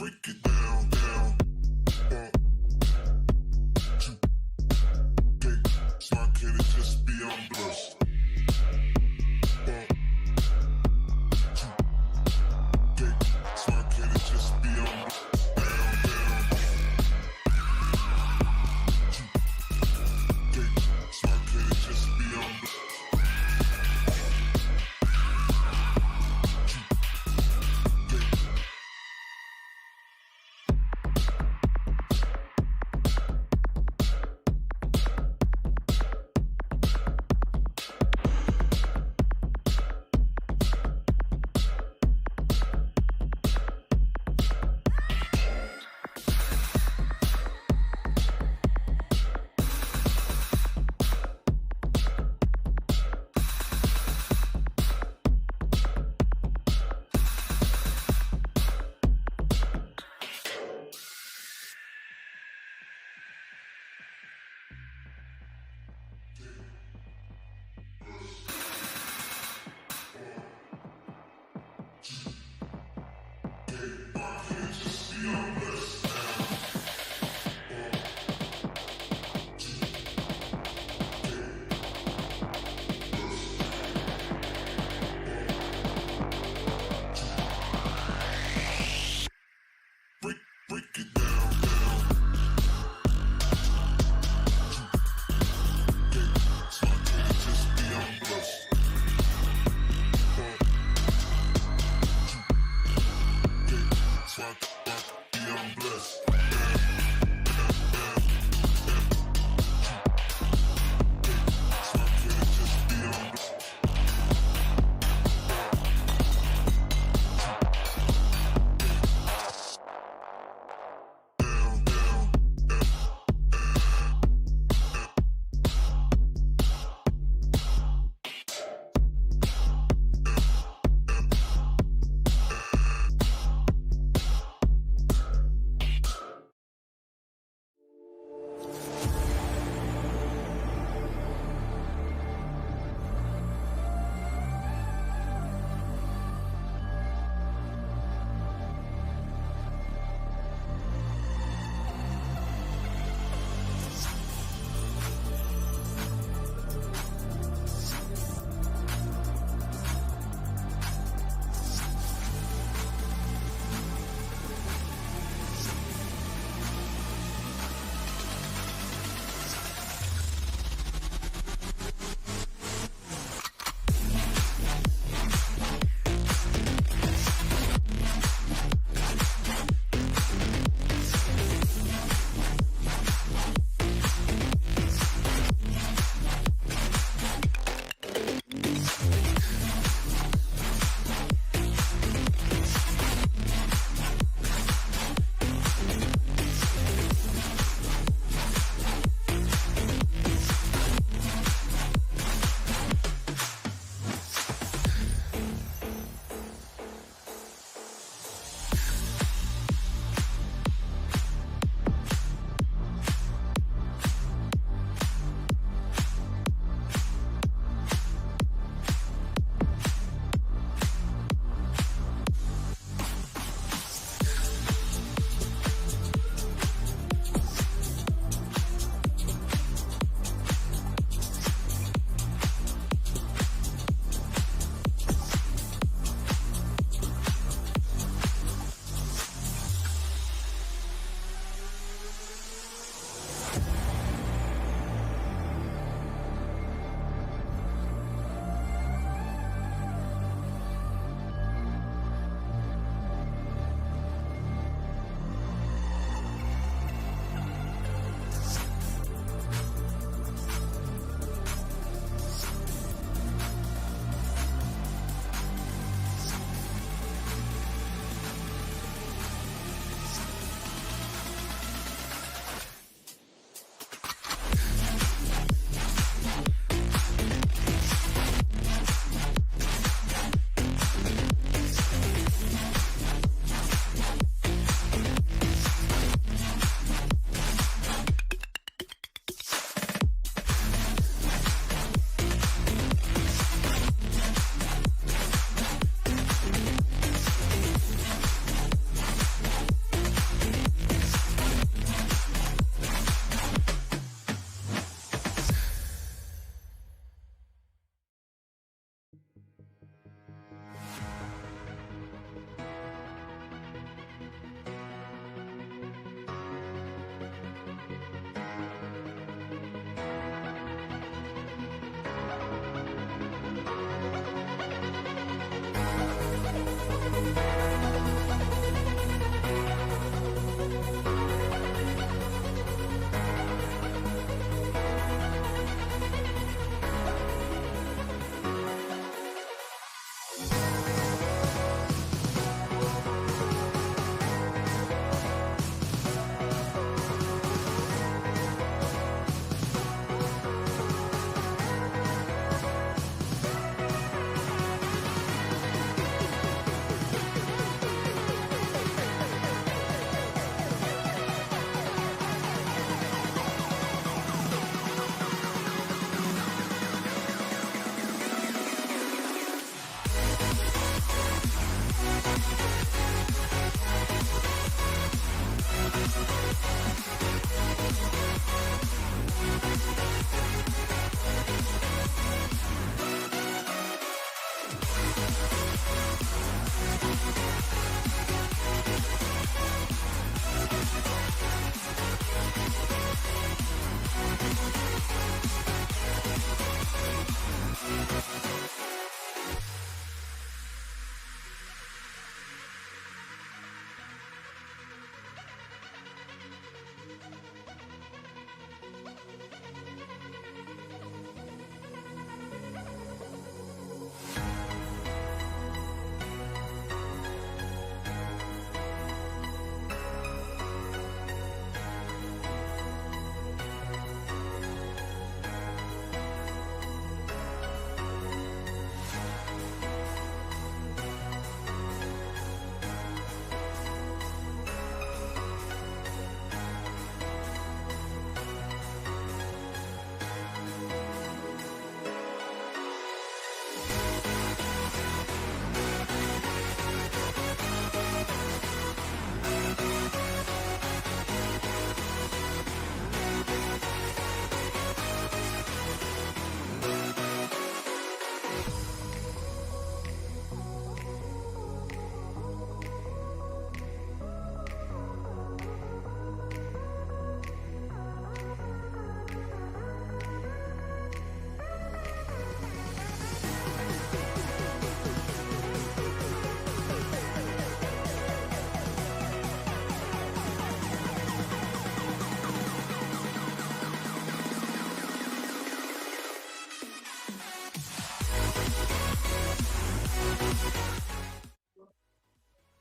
break it down, down. Okay, smart can it just be unblessed? Okay, smart can it just be unblessed? Down, down. Okay, smart can it just be unblessed? Break it down, down. Okay, smart can it just be unblessed? Okay, smart be unblessed?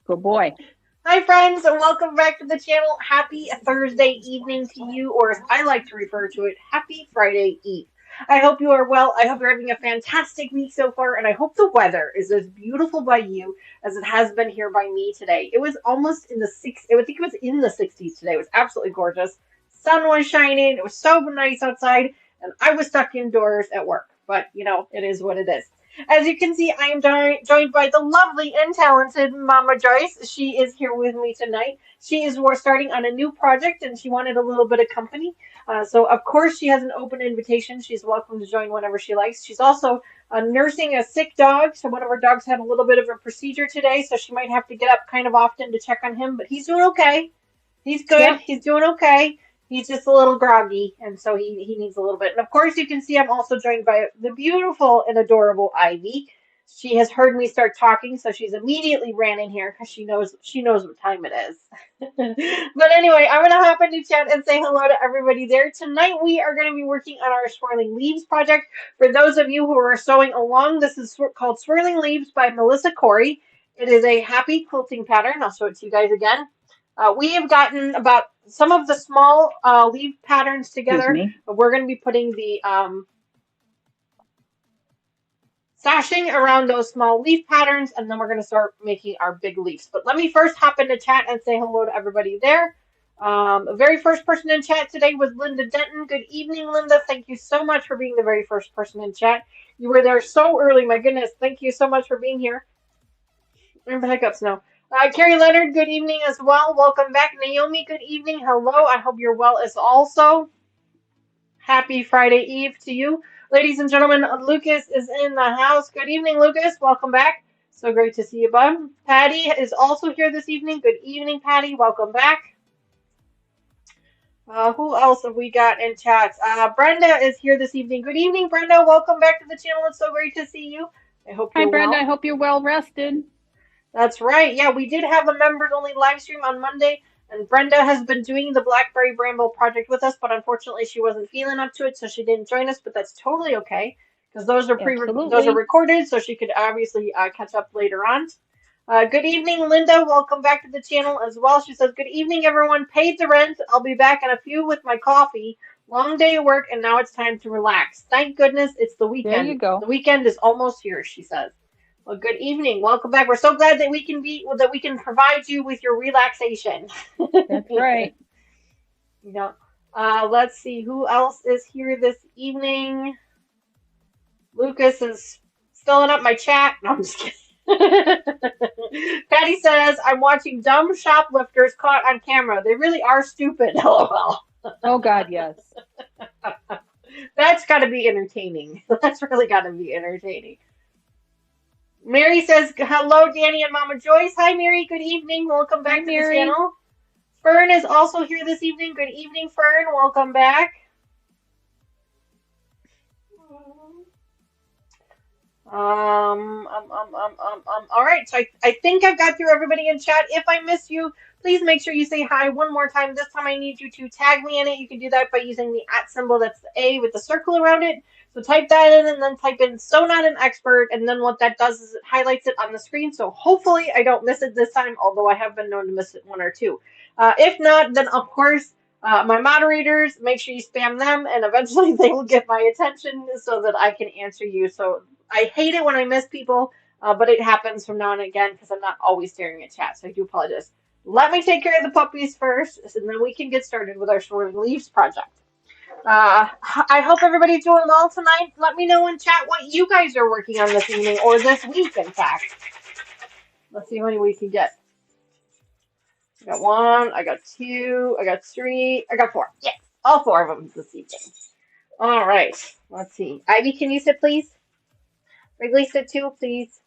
Good boy. Hi, friends, and welcome back to the channel. Happy Thursday evening to you, or as I like to refer to it, happy Friday Eve. I hope you are well. I hope you're having a fantastic week so far, and I hope the weather is as beautiful by you as it has been here by me today. It was almost in the I think it was in the 60s today. It was absolutely gorgeous. Sun was shining. It was so nice outside, and I was stuck indoors at work. But, it is what it is. As you can see, I am joined by the lovely and talented Mama Joyce. She is here with me tonight. She is starting on a new project and she wanted a little bit of company. So, of course, she has an open invitation. She's welcome to join whenever she likes. She's also nursing a sick dog. So, one of our dogs had a little bit of a procedure today. So, she might have to get up kind of often to check on him. But he's doing okay. He's good. Yep. He's doing okay. He's just a little groggy, and so he needs a little bit. And of course, you can see I'm also joined by the beautiful and adorable Ivy. She has heard me start talking, so she's immediately ran in here because she knows what time it is. But anyway, I'm gonna hop into chat and say hello to everybody there. Tonight we are going to be working on our Swirling Leaves project. For those of you who are sewing along, this is called Swirling Leaves by Melissa Corry. It is a happy quilting pattern. I'll show it to you guys again. We have gotten about some of the small leaf patterns Excuse together. me. We're going to be putting the sashing around those small leaf patterns, and then we're going to start making our big leaves. But let me first hop into chat and say hello to everybody there. The very first person in chat today was Linda Denton. Good evening, Linda. Thank you so much for being the very first person in chat. You were there so early. My goodness. Thank you so much for being here. Remember hiccups now. Carrie Leonard, good evening as well. Welcome back. Naomi, good evening. Hello. I hope you're well as also. Happy Friday Eve to you. Ladies and gentlemen, Lucas is in the house. Good evening, Lucas. Welcome back. So great to see you, bud. Patty is also here this evening. Good evening, Patty. Welcome back. Who else have we got in chat? Brenda is here this evening. Good evening, Brenda. Welcome back to the channel. It's so great to see you. I hope Hi, you're Brenda. I well. hope you're well rested. That's right. Yeah, we did have a members only live stream on Monday, and Brenda has been doing the Blackberry Bramble project with us, but unfortunately she wasn't feeling up to it, so she didn't join us. But that's totally okay because those are Absolutely. recorded, so she could obviously catch up later on. Good evening, Linda. Welcome back to the channel as well. She says, "Good evening, everyone. Paid the rent. I'll be back in a few with my coffee. Long day of work, and now it's time to relax. Thank goodness it's the There weekend. you go. The weekend is almost here," she says. Well, good evening. Welcome back. We're so glad that we can provide you with your relaxation. That's right. Yeah. Let's see who else is here this evening. Lucas is filling up my chat. No, I'm just kidding. Patty says, "I'm watching dumb shoplifters caught on camera. They really are stupid." LOL. Oh, God, yes. That's got to be entertaining. That's really got to be entertaining. Mary says, "Hello, Danny and Mama Joyce." Hi, Mary. Good evening. Welcome Hi, back to the Mary. channel. Fern is also here this evening. Good evening, Fern. Welcome back. All right. So I think I've got through everybody in chat. If I miss you, please make sure you say hi one more time. This time I need you to tag me in it. You can do that by using the @ symbol. That's the A with the circle around it. So type that in and then type in "so not an expert," and then what that does is it highlights it on the screen. So hopefully I don't miss it this time, although I have been known to miss it one or two. If not, then of course my moderators, make sure you spam them, and eventually they will get my attention so that I can answer you. So I hate it when I miss people, but it happens from now and again because I'm not always staring at chat, so I do apologize. Let me take care of the puppies first, and then we can get started with our Swirling Leaves project. I hope everybody's doing well tonight. Let me know in chat what you guys are working on this evening, or this week, in fact. Let's see how many we can get. I got 1, I got 2, I got 3, I got 4. Yes, all 4 of them this evening. All right, let's see. Ivy, can you sit, please? Wrigley, sit too, please.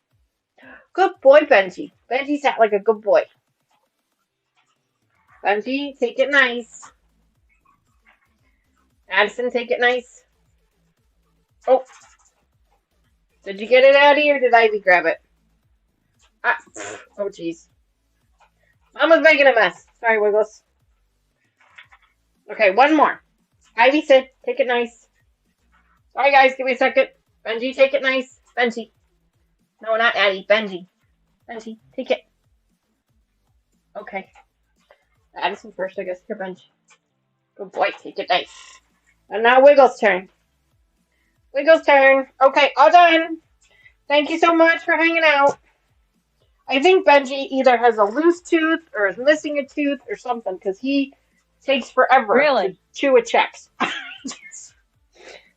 Good boy, Benji. Benji sat like a good boy. Benji, take it nice. Addison, take it nice. Oh, did you get it, Addie, or did Ivy grab it? Ah, oh, jeez. Mama's making a mess. Sorry, Wiggles. Okay, one more. Ivy, sit. Take it nice. Sorry, guys. Give me a second. Benji, take it nice. Benji. No, not Addie. Benji. Benji, take it. Okay. Addison first, I guess. Here, Benji. Good boy. Take it nice. And now Wiggle's turn. Wiggle's turn. Okay, all done. Thank you so much for hanging out. I think Benji either has a loose tooth or is missing a tooth or something because he takes forever to Really? chew a Chex.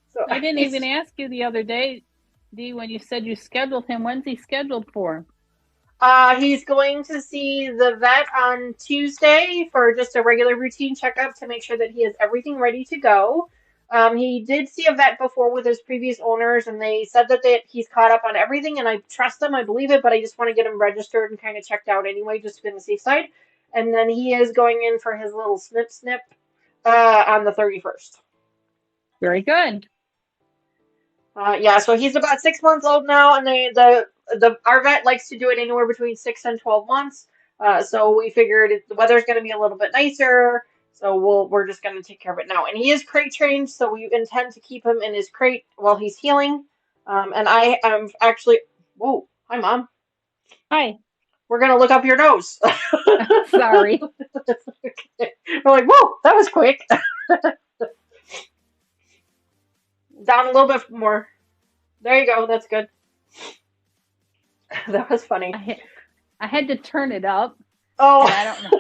So I didn't even ask you the other day, Dee, when you said you scheduled him. When's he scheduled for? He's going to see the vet on Tuesday for just a regular routine checkup to make sure that he has everything ready to go. He did see a vet before with his previous owners, and they said that he's caught up on everything, and I trust them, I believe it, but I just want to get him registered and kind of checked out anyway, just to be on the safe side. And then he is going in for his little snip on the 31st. Very good. Yeah, so he's about 6 months old now, and our vet likes to do it anywhere between 6 and 12 months. So we figured the weather's going to be a little bit nicer, so we're just going to take care of it now. And he is crate trained, so we intend to keep him in his crate while he's healing. And I am actually, whoa, hi mom. Hi. We're going to look up your nose. Sorry. We're like, whoa, that was quick. Down a little bit more. There you go. That's good. That was funny. I had to turn it up. Oh, I don't know.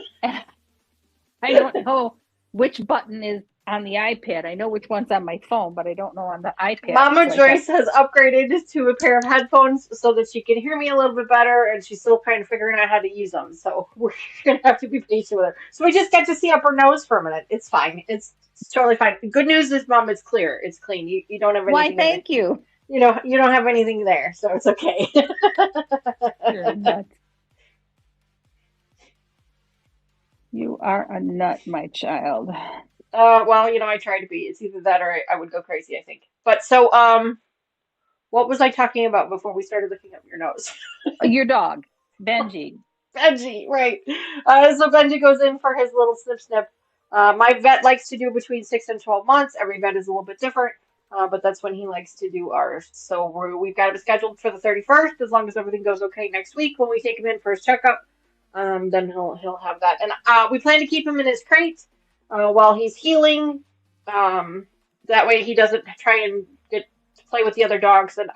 I don't know which button is on the iPad. I know which one's on my phone, but I don't know on the iPad. Mama So Joyce has upgraded to a pair of headphones so that she can hear me a little bit better, and she's still kind of figuring out how to use them. So we're gonna have to be patient with her. So we just get to see up her nose for a minute. It's fine. It's totally fine. The good news is, Mom, it's clear. It's clean. You don't have anything. Why, thank you. You don't have anything there, so it's okay. You're nuts. You are a nut, my child. Well, I try to be. It's either that or I would go crazy, I think. But so, what was I talking about before we started looking up your nose? Your dog, Benji. Benji, right. So Benji goes in for his little snip. My vet likes to do between 6 and 12 months. Every vet is a little bit different, but that's when he likes to do ours. So we've got it scheduled for the 31st, as long as everything goes okay next week when we take him in for his checkup. Then he'll have that, and we plan to keep him in his crate while he's healing. That way he doesn't try and get to play with the other dogs. And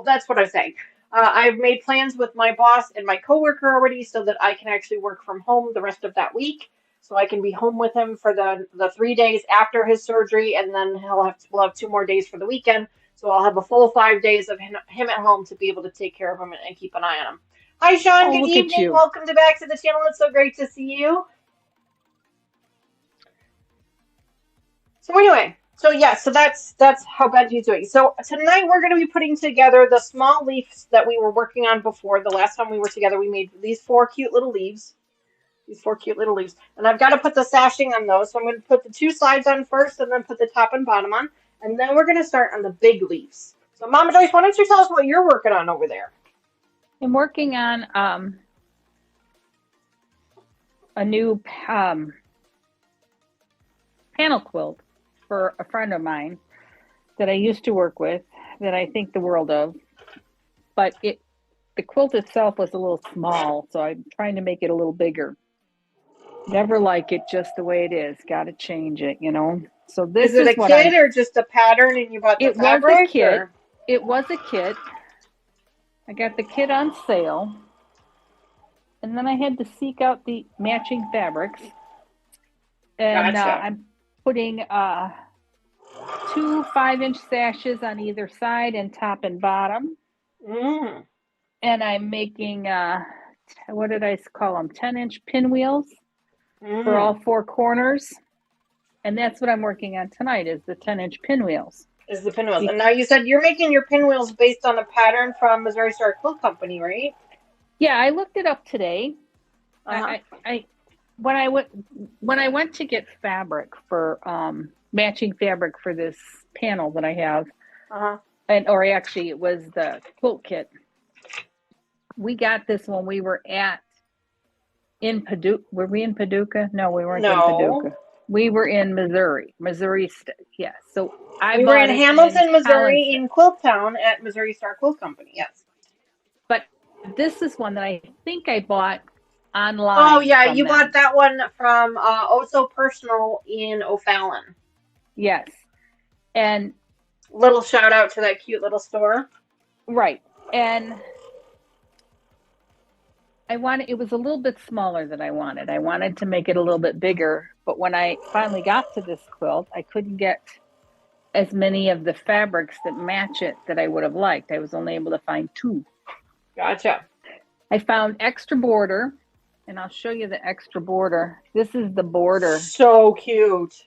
that's what I'm saying. I've made plans with my boss and my coworker already so that I can actually work from home the rest of that week. So I can be home with him for the 3 days after his surgery, and then we'll have 2 more days for the weekend. So I'll have a full 5 days of him at home to be able to take care of him and keep an eye on him. Hi, Sean. Good evening. Welcome back to the channel. It's so great to see you. So anyway, so that's how Benji's doing. So tonight we're going to be putting together the small leaves that we were working on before. The last time we were together, we made these 4 cute little leaves. And I've got to put the sashing on those. So I'm going to put the 2 sides on first and then put the top and bottom on. And then we're going to start on the big leaves. So Mama Joyce, why don't you tell us what you're working on over there? I'm working on a new panel quilt for a friend of mine that I used to work with that I think the world of. But the quilt itself was a little small, so I'm trying to make it a little bigger. Never like it just the way it is. Got to change it, So this is it a kit or just a pattern, and you bought the fabric? It was a kit. Or? It was a kit. I got the kit on sale, and then I had to seek out the matching fabrics. And gotcha. I'm putting 2 5-inch sashes on either side and top and bottom. And I'm making what did I call them? 10-inch pinwheels for all 4 corners. And that's what I'm working on tonight is the 10-inch pinwheels. Is the pinwheels. And now you said you're making your pinwheels based on a pattern from Missouri Star Quilt Company, right? Yeah, I looked it up today. Uh-huh. When I went to get fabric for matching fabric for this panel that I have, or actually it was the quilt kit. We got this when we were in Paducah. Were we in Paducah? No, we weren't in Paducah. We were in Missouri. Yes. So we were in Hamilton, Missouri, in Quilt Town at Missouri Star Quilt Company. Yes. But this is one that I think I bought online. Oh yeah, from you them. bought that one from Oh So Personal in O'Fallon. Yes. And Little shout out to that cute little store. right. And it was a little bit smaller than I wanted. I wanted to make it a little bit bigger, but when I finally got to this quilt, I couldn't get as many of the fabrics that match it that I would have liked. I was only able to find 2. Gotcha. I found extra border, and I'll show you the extra border. This is the border So cute.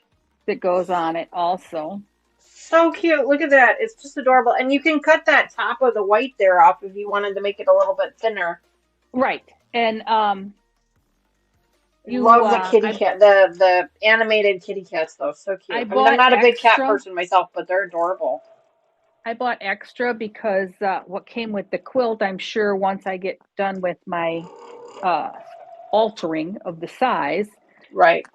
that goes on it also. So cute. Look at that. It's just adorable. And you can cut that top of the white there off if you wanted to make it a little bit thinner. Right. And Love the kitty cat, the animated kitty cats though. So cute. I mean, I'm not a big cat person myself, but they're adorable. I bought extra because what came with the quilt, I'm sure once I get done with my altering of the size, right,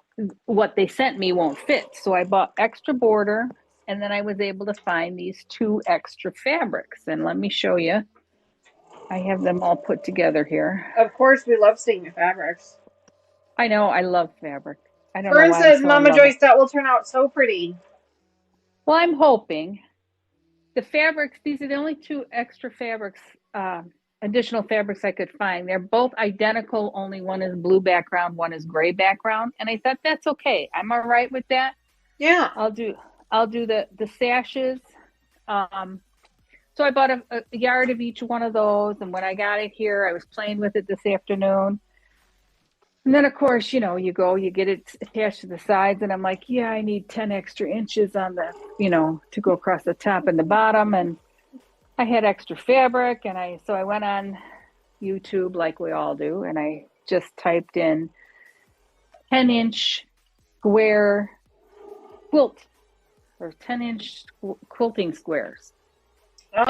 what they sent me won't fit. So I bought extra border, and then I was able to find these 2 extra fabrics. And let me show you. I have them all put together here. Of course, we love seeing the fabrics. I know, I love fabric. I don't Fern know why says, so Mama Joyce, that will turn out so pretty. Well, I'm hoping. The fabrics, these are the only 2 extra fabrics, additional fabrics I could find. They're both identical, only one is blue background, one is gray background. And I thought that's okay. I'm all right with that. Yeah. I'll do the sashes. So I bought a yard of each one of those. And when I got it here, I was playing with it this afternoon. And then, of course, you get it attached to the sides. And I'm like, yeah, I need 10 extra inches on the, to go across the top and the bottom. And I had extra fabric. And so I went on YouTube like we all do. And I just typed in 10-inch square quilt or 10-inch quilting squares. Oh.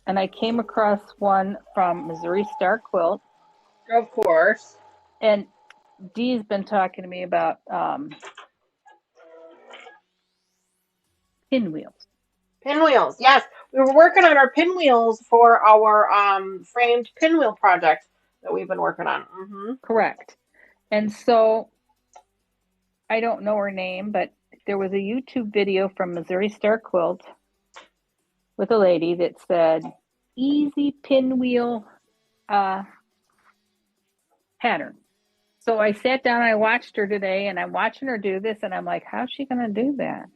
And I came across one from Missouri Star Quilt. Of course. And Dee's been talking to me about pinwheels. Pinwheels, yes. We were working on our pinwheels for our framed pinwheel project that we've been working on. Mm-hmm. Correct. And so I don't know her name, but there was a YouTube video from Missouri Star Quilt with a lady that said, easy pinwheel pattern. So I sat down and I watched her today, and I'm watching her do this, and I'm like, how's she going to do that?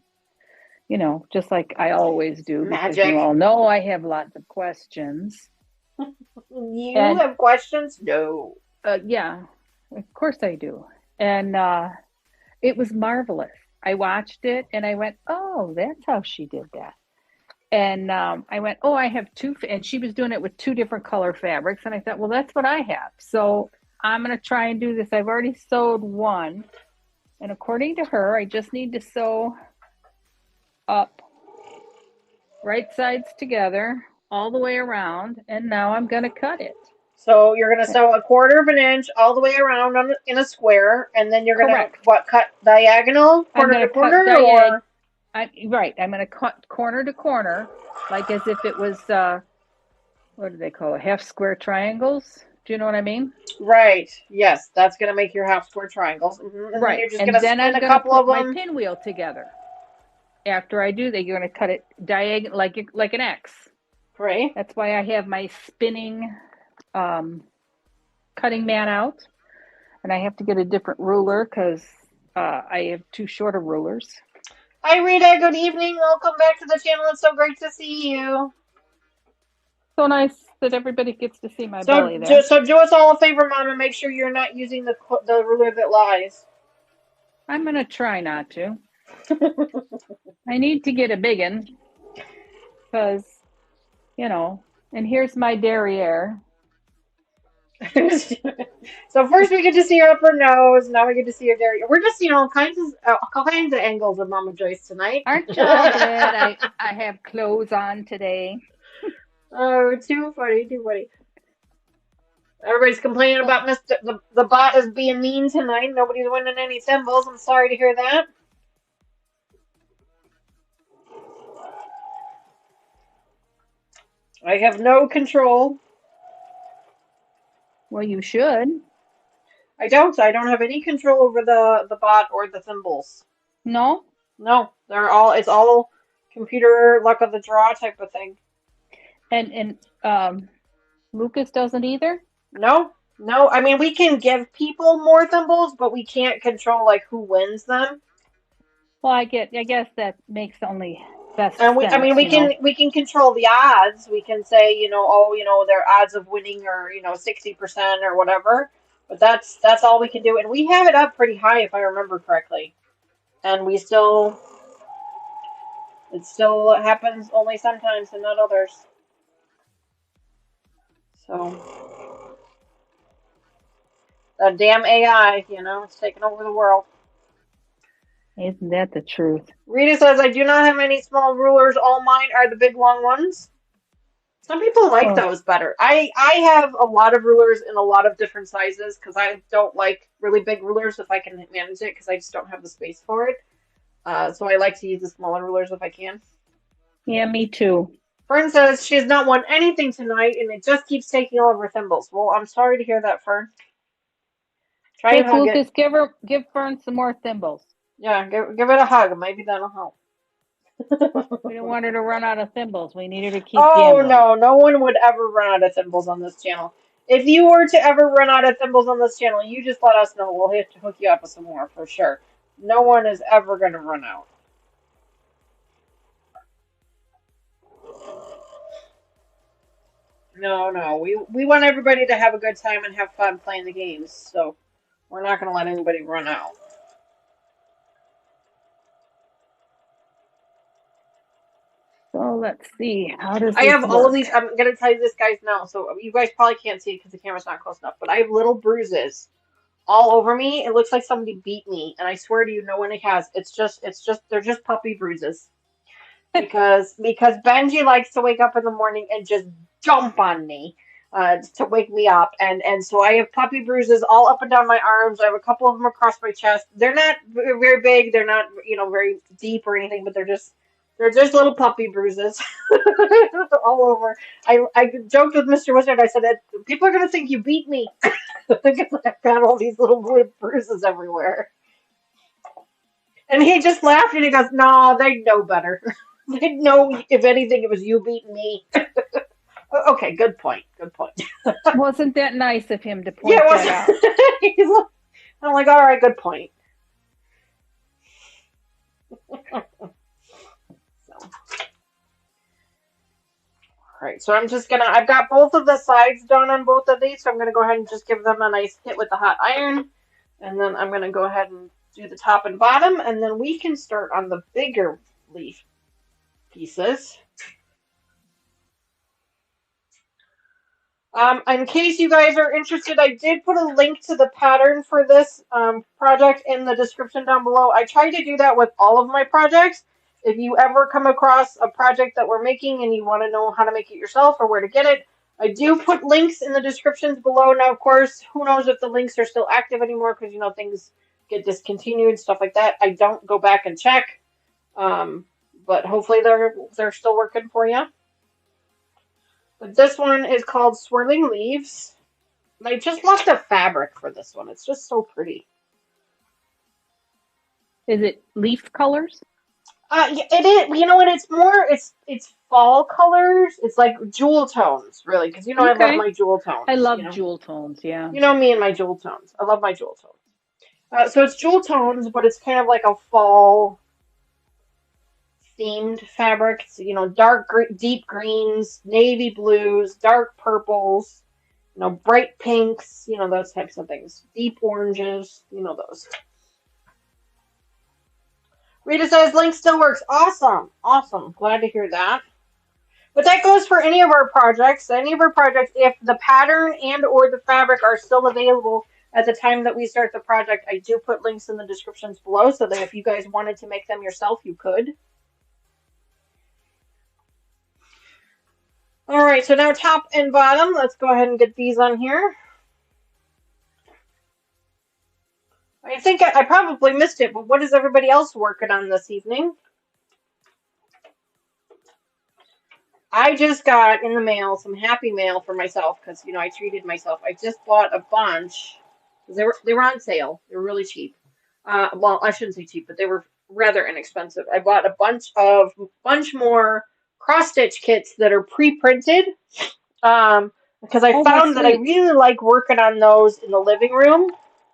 Just like I always do. Magic. Because you all know I have lots of questions. You have questions? No. Yeah, of course I do. And it was marvelous. I watched it, and I went, oh, that's how she did that. And I went, oh, I have 2. And she was doing it with 2 different color fabrics. And I thought, well, that's what I have. So I'm going to try and do this. I've already sewed one. And according to her, I just need to sew up right sides together all the way around. And now I'm going to cut it. So you're going to sew 1/4 of an inch all the way around in a square. And then you're going to, cut diagonal, corner to corner? Or? Right. I'm going to cut corner to corner, like as if it was, what do they call it? Half square triangles. Do you know what I mean? Right. Yes. That's going to make your half square triangles. Mm-hmm. And right. Then you're just going to spin a couple of them. My pinwheel together. After I do that, you're going to cut it diagonal, like an X. Right. That's why I have my spinning cutting mat out. And I have to get a different ruler because I have too short of rulers. Hi, Rita. Good evening. Welcome back to the channel. It's so great to see you. So nice that everybody gets to see my belly there. So do us all a favor, Mom, and make sure you're not using the ruler that lies. I'm going to try not to. I need to get a big one because, and here's my derriere. So first we get to see her upper nose. Now we get to see her derriere. We're just seeing all kinds of angles of Mama Joyce tonight. Aren't you glad I have clothes on today? Oh, too funny, too funny. Everybody's complaining about the bot is being mean tonight. Nobody's winning any symbols. I'm sorry to hear that. I have no control. Well, you should. I don't. I don't have any control over the bot or the thimbles. No? No, it's all computer luck of the draw type of thing. And Lucas doesn't either? No, no. I mean, we can give people more thimbles, but we can't control like who wins them. Well, I guess that makes only best And I sense, mean, we can control the odds. We can say, oh, their odds of winning are, 60% or whatever. But that's all we can do, and we have it up pretty high if I remember correctly. And it still happens only sometimes and not others. So that damn AI, it's taking over the world. Isn't that the truth? Rita says, I do not have any small rulers. All mine are the big long ones. Some people like Oh, those better. I have a lot of rulers in a lot of different sizes because I don't like really big rulers if I can manage it because I just don't have the space for it. So I like to use the smaller rulers if I can. yeah, me too. Fern says she has not won anything tonight and it just keeps taking all of her thimbles. Well, I'm sorry to hear that, Fern. Try and Quick, hug it. Lucas, give Fern some more thimbles. Yeah, give it a hug. Maybe that'll help. We don't want her to run out of thimbles. We need her to keep Oh gambling. no one would ever run out of thimbles on this channel. If you were to ever run out of thimbles on this channel, you just let us know. We'll have to hook you up with some more for sure. No one is ever going to run out. No. We want everybody to have a good time and have fun playing the games, so we're not going to let anybody run out. So let's see. How does I this have all of work? these. I'm going to tell you this, guys, now, so you guys probably can't see it because the camera's not close enough, but I have little bruises all over me. It looks like somebody beat me, and I swear to you, no one has. They're just puppy bruises. Because Benji likes to wake up in the morning and just jump on me to wake me up, and so I have puppy bruises all up and down my arms. I have a couple of them across my chest. They're not very big. They're not very deep or anything, but they're just little puppy bruises all over. I joked with Mr. Wizard. I said that people are gonna think you beat me because I've got all these little bruises everywhere. And he just laughed and he goes, "No, they know better. They know if anything, it was you beating me." Okay, good point. Good point. Wasn't that nice of him to Yeah, point it that out? was. I'm like, all right, good point. So, all right, so I've got both of the sides done on both of these, so I'm gonna go ahead and just give them a nice hit with the hot iron, and then I'm gonna go ahead and do the top and bottom, and then we can start on the bigger leaf pieces. In case you guys are interested, I did put a link to the pattern for this project in the description down below. I try to do that with all of my projects. If you ever come across a project that we're making and you want to know how to make it yourself or where to get it, I do put links in the descriptions below. Now, of course, who knows if the links are still active anymore because, things get discontinued, stuff like that. I don't go back and check, but hopefully they're still working for you. But this one is called Swirling Leaves. And I just love the fabric for this one. It's just so pretty. Is it leaf colors? It is. You know what? It's more. It's fall colors. It's like jewel tones, really, because I love my jewel tones. I love jewel tones. Yeah. You know me and my jewel tones. I love my jewel tones. So it's jewel tones, but it's kind of like a fall themed fabric. It's, dark, deep greens, navy blues, dark purples, bright pinks, those types of things. Deep oranges, those. Rita says link still works. Awesome. Glad to hear that. But that goes for any of our projects. If the pattern and or the fabric are still available at the time that we start the project, I do put links in the descriptions below so that if you guys wanted to make them yourself, you could. All right, so now top and bottom. Let's go ahead and get these on here. I think I probably missed it, but what is everybody else working on this evening? I just got in the mail some happy mail for myself because, I treated myself. I just bought a bunch They were on sale. They were really cheap. Well, I shouldn't say cheap, but they were rather inexpensive. I bought a bunch more cross stitch kits that are pre-printed. Because I Oh, how found that I sweet. really like working on those in the living room.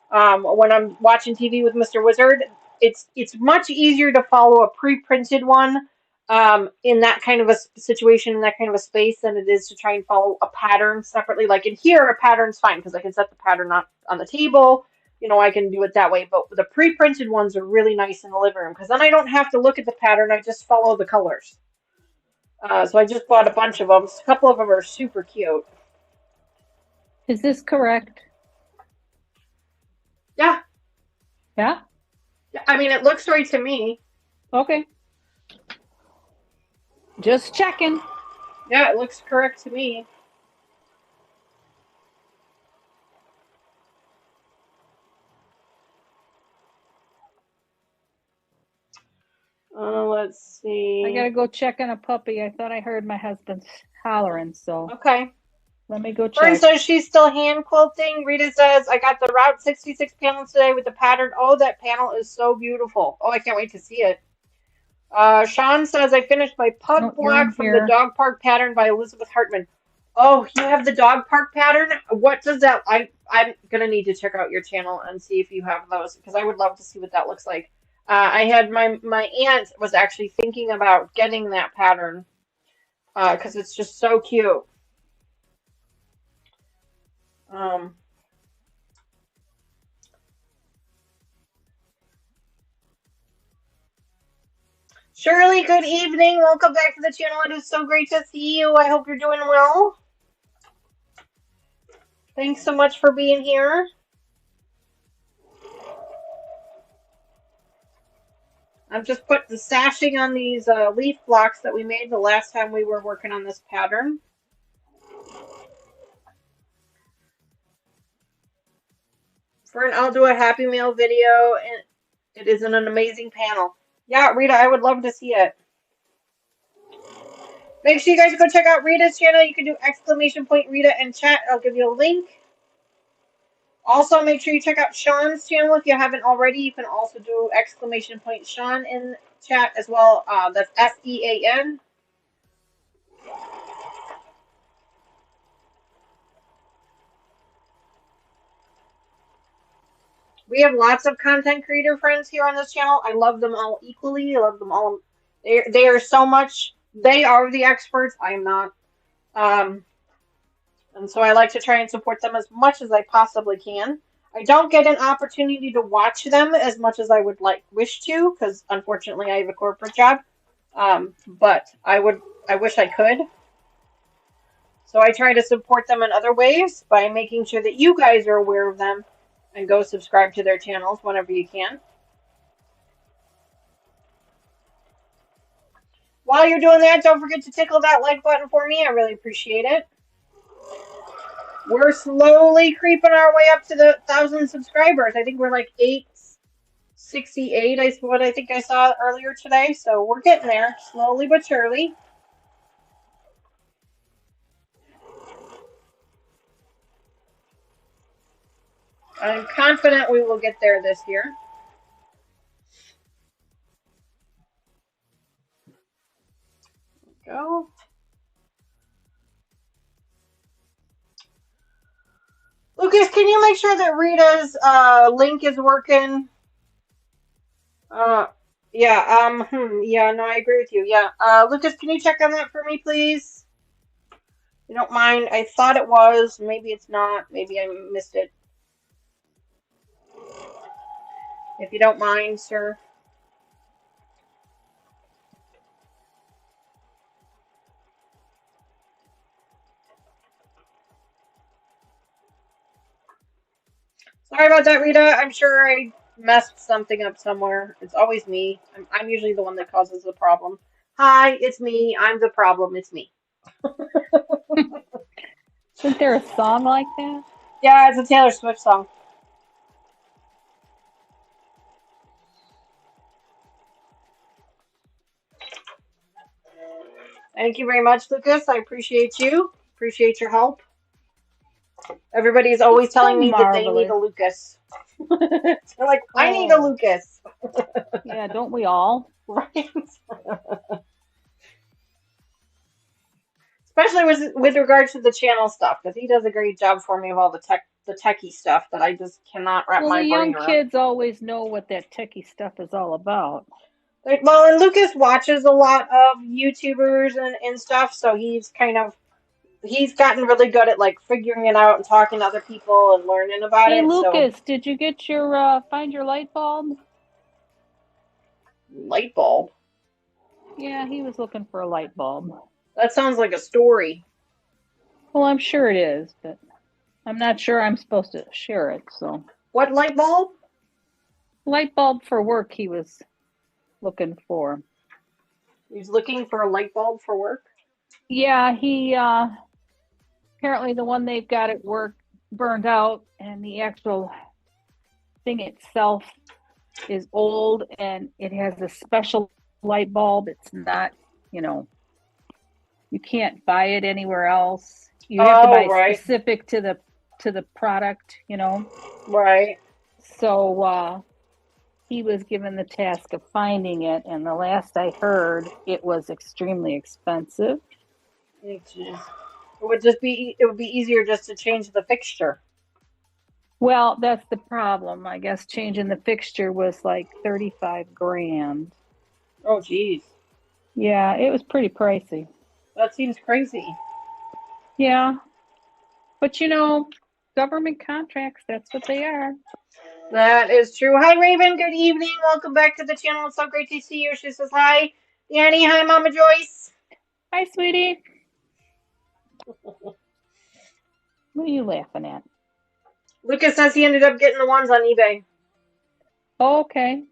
When I'm watching TV with Mr. Wizard, it's much easier to follow a pre-printed one in that kind of a situation, in that kind of a space, than it is to try and follow a pattern separately. Like in here, a pattern's fine because I can set the pattern on the table. I can do it that way. But the pre-printed ones are really nice in the living room because then I don't have to look at the pattern. I just follow the colors. So I just bought a bunch of them. A couple of them are super cute. Is this correct? Yeah. Yeah? I mean, it looks right to me. Okay. Just checking. Yeah, it looks correct to me. Let's see. I gotta go check on a puppy. I thought I heard my husband hollering, so Okay. let me go Fern check. says she's still hand quilting. Rita says, I got the Route 66 panel today with the pattern. Oh, that panel is so beautiful. Oh, I can't wait to see it. Sean says, I finished my pug Oh, you're in block from here. the dog park pattern by Elizabeth Hartman. Oh, you have the dog park pattern? What does that... I'm going to need to check out your channel and see if you have those, because I would love to see what that looks like. I had my aunt was actually thinking about getting that pattern because it's just so cute. Shirley, good evening. Welcome back to the channel. It is so great to see you. I hope you're doing well. Thanks so much for being here. I've just put the sashing on these leaf blocks that we made the last time we were working on this pattern. I'll do a Happy Meal video, and it is an amazing panel. Yeah, Rita, I would love to see it. Make sure you guys go check out Rita's channel. You can do !Rita in chat. I'll give you a link. Also, make sure you check out Sean's channel if you haven't already. You can also do !Sean in chat as well. That's SEAN. We have lots of content creator friends here on this channel. I love them all equally. I love them all. They are so much. They are the experts. I am not. And so I like to try and support them as much as I possibly can. I don't get an opportunity to watch them as much as I would wish to, because unfortunately I have a corporate job. But I wish I could. So I try to support them in other ways by making sure that you guys are aware of them and go subscribe to their channels whenever you can. While you're doing that, don't forget to tickle that like button for me. I really appreciate it. We're slowly creeping our way up to the 1,000 subscribers. I think we're like 868 is what I think I saw earlier today. So we're getting there, slowly but surely. I'm confident we will get there this year. Go. Lucas, can you make sure that Rita's link is working? Yeah, no, I agree with you. Yeah. Lucas, can you check on that for me, please? If you don't mind. I thought it was. Maybe it's not. Maybe I missed it. If you don't mind, sir. Sorry about that, Rita. I'm sure I messed something up somewhere. It's always me. I'm usually the one that causes the problem. Hi, it's me. I'm the problem. It's me. Isn't there a song like that? Yeah, it's a Taylor Swift song. Thank you very much, Lucas. I appreciate you. Appreciate your help. Everybody's always It's so telling me that they need a marvelous. Lucas. They're like, I need a Oh, Lucas. yeah, don't we all? Right? Especially with regards to the channel stuff, because he does a great job for me of all the techie stuff that I just cannot wrap Well, my the brain young around. kids always know what that techie stuff is all about. Well, and Lucas watches a lot of YouTubers and stuff, so he's gotten really good at like figuring it out and talking to other people and learning about Hey, it. So Lucas, did you get your find your light bulb? light bulb. Yeah, he was looking for a light bulb. That sounds like a story. Well, I'm sure it is, but I'm not sure I'm supposed to share it. So, What light bulb? light bulb for work he was looking for. He's looking for a light bulb for work. Yeah, he apparently the one they've got at work burned out, and the actual thing itself is old, and it has a special light bulb. It's not, you know, you can't buy it anywhere else. You have to Oh, buy right, specific to the product, you know. right. So he was given the task of finding it, and the last I heard, it was extremely expensive. It would be easier just to change the fixture. Well, that's the problem. I guess changing the fixture was like 35 grand. Oh, geez, Yeah, it was pretty pricey. that seems crazy. Yeah, but you know, government contracts, that's what they are. That is true. Hi, Raven. Good evening. Welcome back to the channel. It's so great to see you. She says hi. Danny, hi, Mama Joyce. Hi, sweetie. What are you laughing at? Lucas says he ended up getting the ones on eBay. Oh, okay.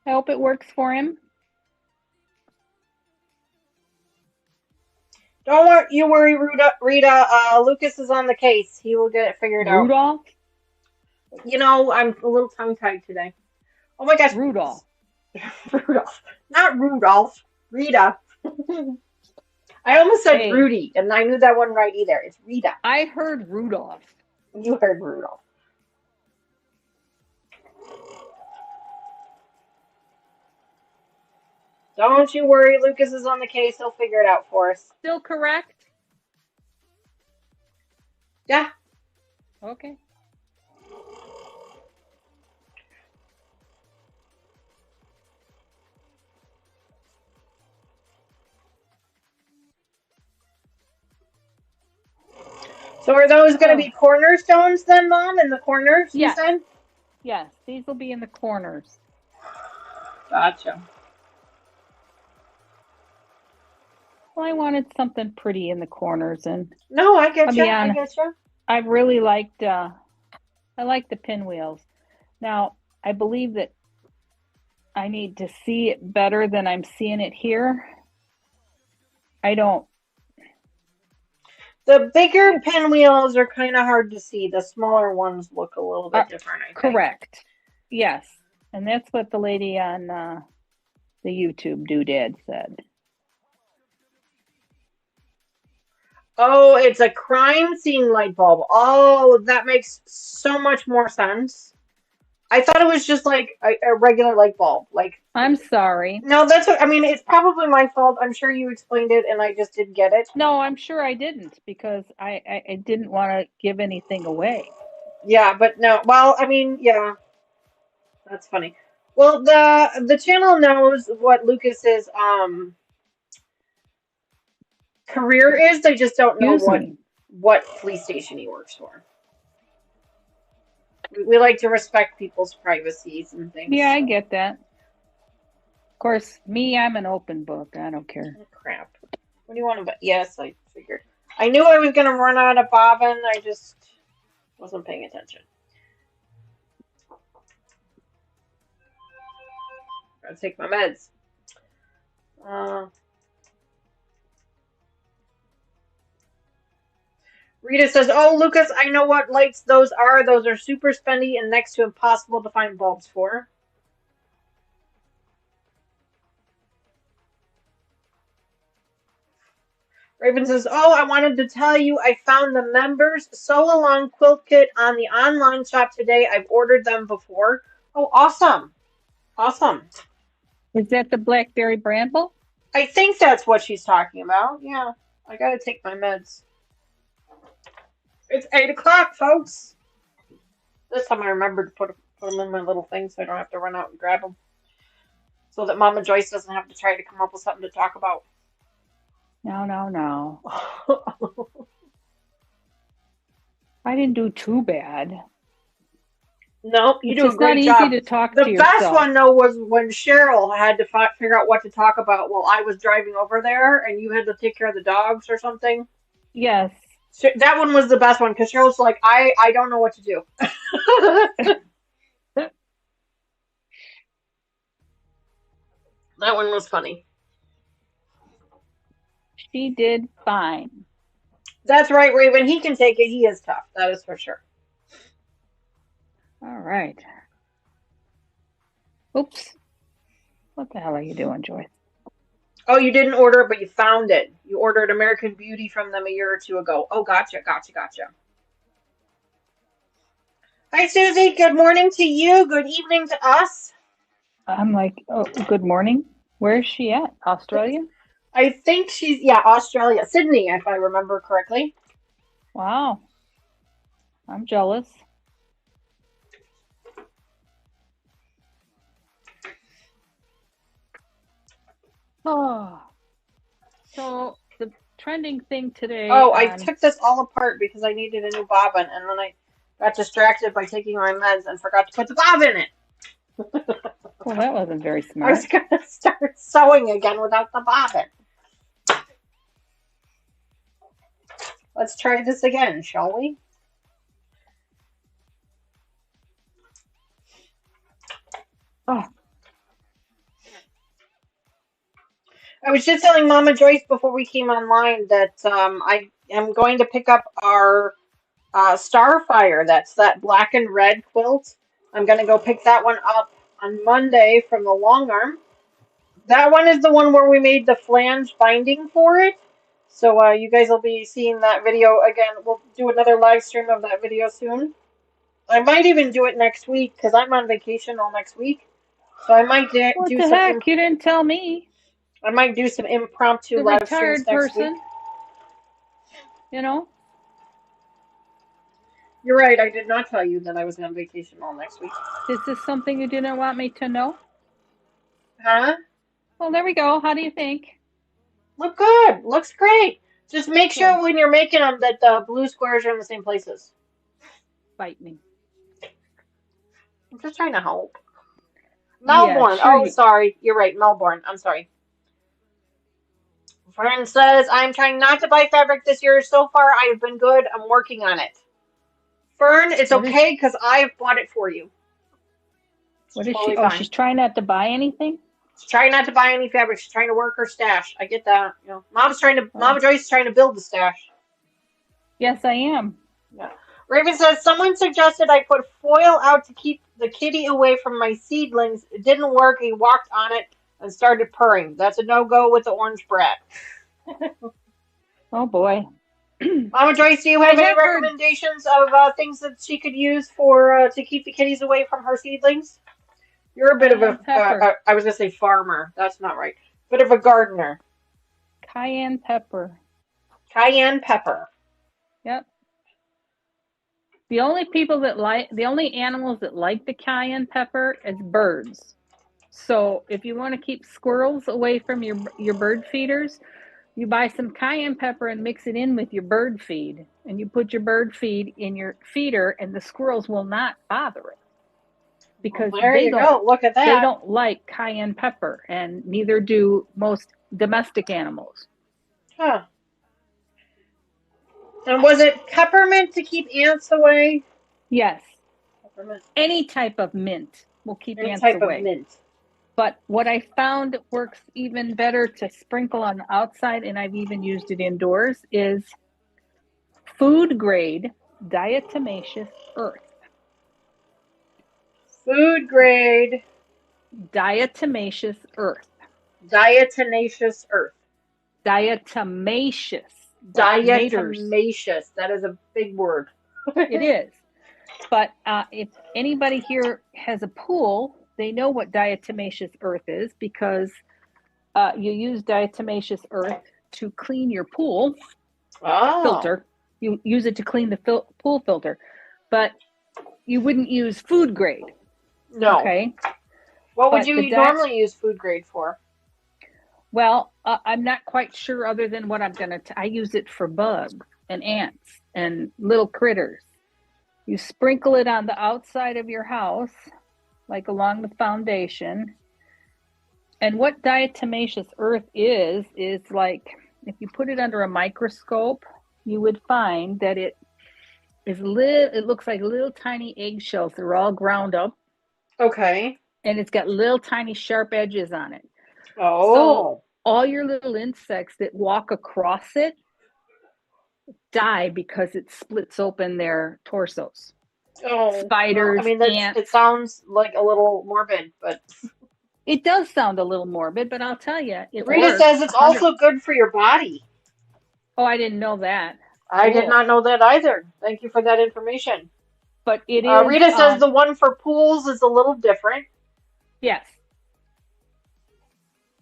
I hope it works for him. Don't you worry, Rita. Lucas is on the case. He will get it figured out. Rudolph? You know, I'm a little tongue-tied today. Oh my gosh. Rudolph. Rudolph. Not Rudolph. Rita. I almost said Hey, Rudy, and I knew that wasn't right either. It's Rita. I heard Rudolph. You heard Rudolph. Don't you worry, Lucas is on the case. He'll figure it out for us. Still correct? Yeah. Okay. So are those going to Oh, be cornerstones then, Mom? In the corners, you yes. said? Yes, these will be in the corners. Gotcha. Well, I wanted something pretty in the corners, and No, I I'll get you. be I honest, get you. I really liked I like the pinwheels. Now, I believe that I need to see it better than I'm seeing it here. I don't. The bigger pinwheels are kind of hard to see. The smaller ones look a little bit different, I think. Correct. Yes. And that's what the lady on the YouTube doodad said. Oh, it's a crime scene light bulb. Oh, that makes so much more sense. I thought it was just like a regular light bulb. Like, I'm sorry. no, that's what I mean. It's probably my fault. I'm sure you explained it, and I just didn't get it. No, I'm sure I didn't because I didn't want to give anything away. Yeah, but no. Well, I mean, yeah, that's funny. Well, the channel knows what Lucas's career is. They just don't know Excuse me. what police station he works for. We like to respect people's privacies and things. Yeah, I get that. Of course, me, I'm an open book. I don't care. Oh, crap. What do you want to? Yes, I figured. I knew I was gonna run out of bobbin. I just wasn't paying attention. Gotta take my meds. Rita says, "Oh, Lucas, I know what lights those are. Those are super spendy and next to impossible to find bulbs for." Raven says, oh, I wanted to tell you I found the members Sew Along quilt kit on the online shop today. I've ordered them before. Oh, awesome. Awesome. Is that the Blackberry Bramble? I think that's what she's talking about. Yeah. I gotta take my meds. It's 8 o'clock, folks. This time I remembered to put them in my little thing so I don't have to run out and grab them. So that Mama Joyce doesn't have to try to come up with something to talk about. No. I didn't do too bad. No, you do a It's great not job. easy to talk to yourself. The best one, though, was when Cheryl had to figure out what to talk about while I was driving over there, and you had to take care of the dogs or something. Yes. So that one was the best one, because Cheryl's like, I don't know what to do. That one was funny. She did fine. That's right, Raven. He can take it. He is tough. That is for sure. All right. Oops. What the hell are you doing, Joyce? Oh, you didn't order it, but you found it. You ordered American Beauty from them a year or two ago. Oh, gotcha. Hi, Susie. Good morning to you. Good evening to us. I'm like, oh, good morning. Where is she at? Australia? I think she's, Australia. Sydney, if I remember correctly. Wow. I'm jealous. Oh. So the trending thing today. Oh, I took this all apart because I needed a new bobbin, and then I got distracted by taking my meds and forgot to put the bobbin in it. Well, that wasn't very I smart. was going to start sewing again without the bobbin. Let's try this again, shall we? Oh. I was just telling Mama Joyce before we came online that I am going to pick up our Starfire. That's that black and red quilt. I'm going to go pick that one up on Monday from the long arm. That one is the one where we made the flange binding for it. So you guys will be seeing that video again. We'll do another live stream of that video soon. I might even do it next week because I'm on vacation all next week. So I might do What some. the heck? You didn't tell me. I might do some impromptu The live retired streams next person. week. You know? You're right. I did not tell you that I was on vacation all next week. Is this something you didn't want me to know? Huh? Well, there we go. How do you think? Look good. Looks great. Just make sure when you're making them that the blue squares are in the same places. Bite me. I'm just trying to help. Melbourne. Yeah, sure. Oh, sorry. You're right. Melbourne. I'm sorry. Fern says, I'm trying not to buy fabric this year. So far, I've been good. I'm working on it. Fern, it's okay because I've bought it for you. What is she? Oh, she's trying not to buy anything? She's trying not to buy any fabric. She's trying to work her stash. I get that. You know, Mama Joyce is trying to build the stash. Yes, I am. Yeah. Raven says, someone suggested I put foil out to keep the kitty away from my seedlings. It didn't work. He walked on it and started purring. That's a no-go with the orange brat. Oh, boy. Mama Joyce, do you have any recommendations of things that she could use for to keep the kitties away from her seedlings? You're a bit of a, I was going to say farmer. That's not right. Bit of a gardener. Cayenne pepper. Cayenne pepper. Yep. The only animals that like the cayenne pepper is birds. So if you want to keep squirrels away from your bird feeders, you buy some cayenne pepper and mix it in with your bird feed. And you put your bird feed in your feeder and the squirrels will not bother it. Because they don't like cayenne pepper, and neither do most domestic animals. Huh. And was it peppermint to keep ants away? Yes. Peppermint. Any type of mint will keep ants away. But what I found works even better to sprinkle on the outside, and I've even used it indoors, is food grade diatomaceous earth. Food grade diatomaceous earth. Diatomaceous earth. Diatomaceous. Like maters. Diatomaceous. That is a big word. It is. But if anybody here has a pool, they know what diatomaceous earth is because you use diatomaceous earth to clean your pool filter. You use it to clean the pool filter, but you wouldn't use food grade. No. Okay. What would you normally use food grade for? Well, I'm not quite sure other than what I'm going to... I use it for bugs and ants and little critters. You sprinkle it on the outside of your house, like along the foundation. And what diatomaceous earth is like, if you put it under a microscope, you would find that it looks like little tiny eggshells. They're all ground up. Okay. And it's got little tiny sharp edges on it. Oh. So all your little insects that walk across it die because it splits open their torsos. Oh. Spiders, well, ants. It sounds like a little morbid, but... It does sound a little morbid, but I'll tell you, Rita says it's also good for your body. Oh, I didn't know that. I did not know that either. Thank you for that information. But it is... Rita says the one for pools is a little different. Yes.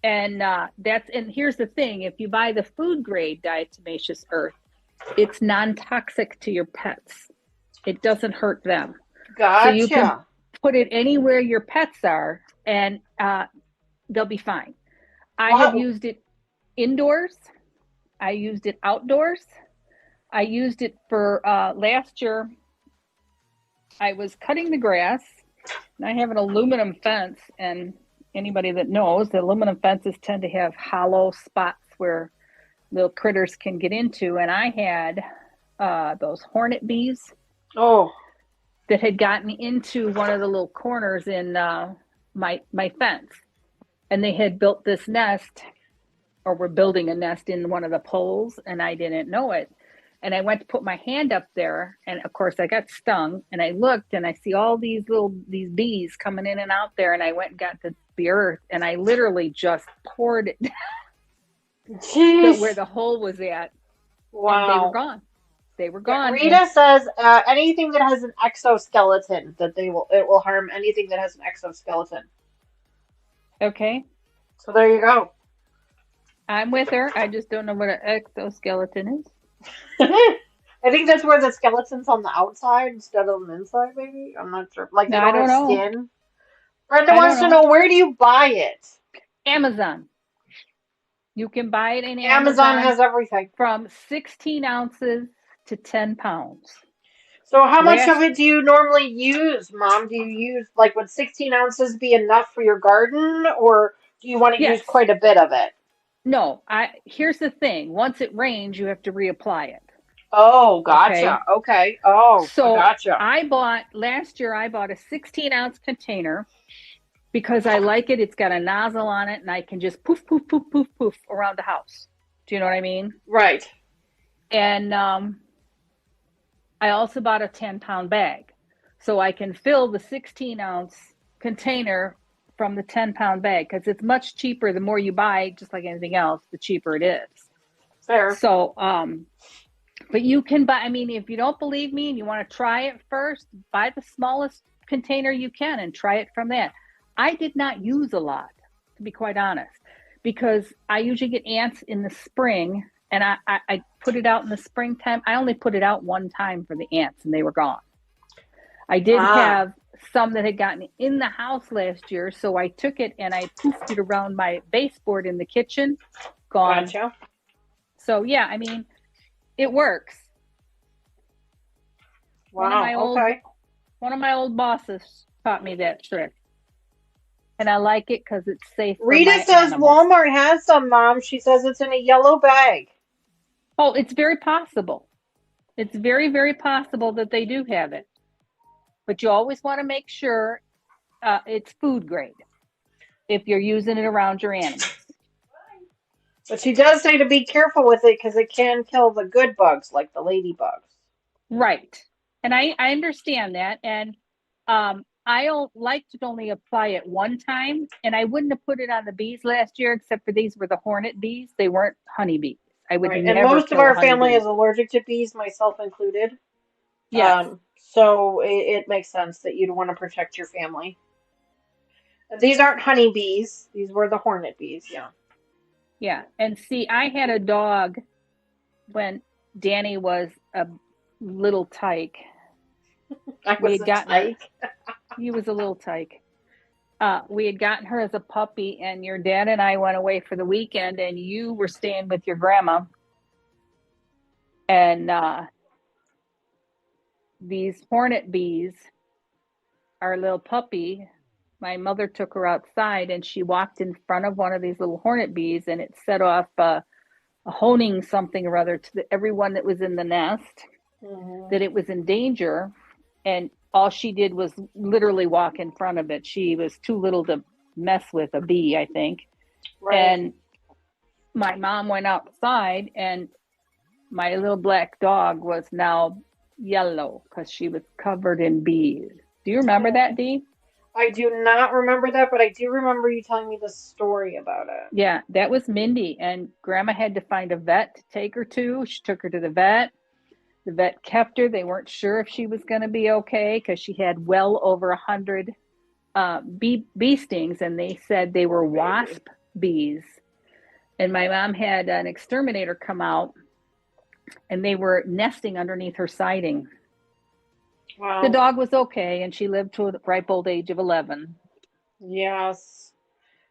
And here's the thing, if you buy the food grade diatomaceous earth, it's non-toxic to your pets. It doesn't hurt them. Gotcha. So you can put it anywhere your pets are and they'll be fine. I have used it indoors. I used it outdoors. I used it for last year. I was cutting the grass and I have an aluminum fence, and anybody that knows, the aluminum fences tend to have hollow spots where little critters can get into. And I had those hornet bees that had gotten into one of the little corners in my fence. And they had built this nest, or were building a nest in one of the poles, and I didn't know it. And I went to put my hand up there, and of course I got stung, and I looked and I see all these bees coming in and out there, and I went and got the earth, and I literally just poured it where the hole was at. Wow. And they were gone. They were gone. Rita says anything that has an exoskeleton, it will harm anything that has an exoskeleton. Okay. So there you go. I'm with her. I just don't know what an exoskeleton is. I think that's where the skeleton's on the outside instead of the inside, maybe. I'm not sure. Like, they don't have skin. Brenda wants to know, where do you buy it? Amazon. You can buy it in Amazon has everything. From 16 ounces to 10 pounds. So how much of it do you normally use, Mom? Do you use, like, would 16 ounces be enough for your garden, or do you want to use quite a bit of it? No, here's the thing. Once it rains, you have to reapply it. Oh, gotcha. Okay. Oh, so gotcha. Last year I bought a 16-ounce container because I like it. It's got a nozzle on it, and I can just poof, poof, poof, poof, poof around the house. Do you know what I mean? Right. And I also bought a 10-pound bag. So I can fill the 16-ounce container from the 10-pound bag, because it's much cheaper. The more you buy, just like anything else, the cheaper it is. Fair. So, but you can buy, if you don't believe me and you want to try it first, buy the smallest container you can and try it from that. I did not use a lot, to be quite honest, because I usually get ants in the spring, and I put it out in the springtime. I only put it out one time for the ants, and they were gone. I did have some that had gotten in the house last year, so I took it and I poofed it around my baseboard in the kitchen. Gone. Gotcha. So yeah, it works. Wow. One of my old bosses taught me that trick, and I like it because it's safe. Rita says Walmart has some, Mom. She says it's in a yellow bag. Oh, it's very possible. It's very, very possible that they do have it. But you always want to make sure it's food grade if you're using it around your animals. But she does say to be careful with it because it can kill the good bugs, like the ladybugs. Right. And I understand that. And I liked to only apply it one time, and I wouldn't have put it on the bees last year, except for these were the hornet bees. They weren't honeybees. I would Right. And never most of kill a our family honeybee. is allergic to bees, myself included. Yes. So it makes sense that you'd want to protect your family. These aren't honeybees. These were the hornet bees. Yeah. Yeah. And see, I had a dog when Danny was a little tyke. I We was had a gotten her. tyke. He was a little tyke. We had gotten her as a puppy, and your dad and I went away for the weekend, and you were staying with your grandma. And these hornet bees, our little puppy, my mother took her outside, and she walked in front of one of these little hornet bees, and it set off a honing something or other to everyone that was in the nest, that it was in danger. And all she did was literally walk in front of it. She was too little to mess with a bee, I think. Right. And my mom went outside, and my little black dog was now yellow because she was covered in bees. Do you remember that, Dee? I do not remember that, but I do remember you telling me the story about it. Yeah, that was Mindy, and Grandma had to find a vet to take her to. She took her to the vet. The vet kept her. They weren't sure if she was going to be okay because she had well over 100 bee stings, and they said they were wasp bees. And my mom had an exterminator come out, and they were nesting underneath her siding. Wow. The dog was okay, and she lived to a ripe old age of 11. Yes.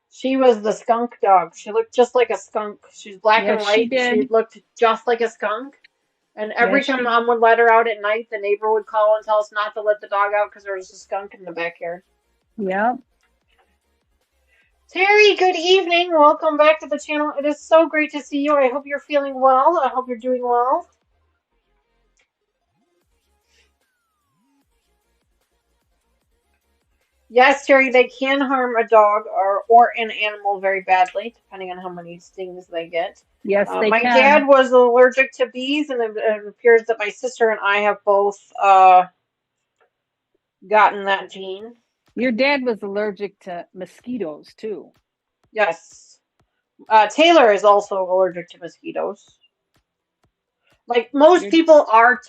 She was the skunk dog. She looked just like a skunk. She's black and Yes, white. she did. looked just like a skunk. And every Yes, time she. Mom would let her out at night, the neighbor would call and tell us not to let the dog out because there was a skunk in the backyard. Yeah. Terry, good evening. Welcome back to the channel. It is so great to see you. I hope you're feeling well. I hope you're doing well. Yes, Terry, they can harm a dog or an animal very badly, depending on how many stings they get. Yes, they My can. dad was allergic to bees, and it appears that my sister and I have both gotten that gene. Your dad was allergic to mosquitoes, too. Yes. Taylor is also allergic to mosquitoes. Like most people are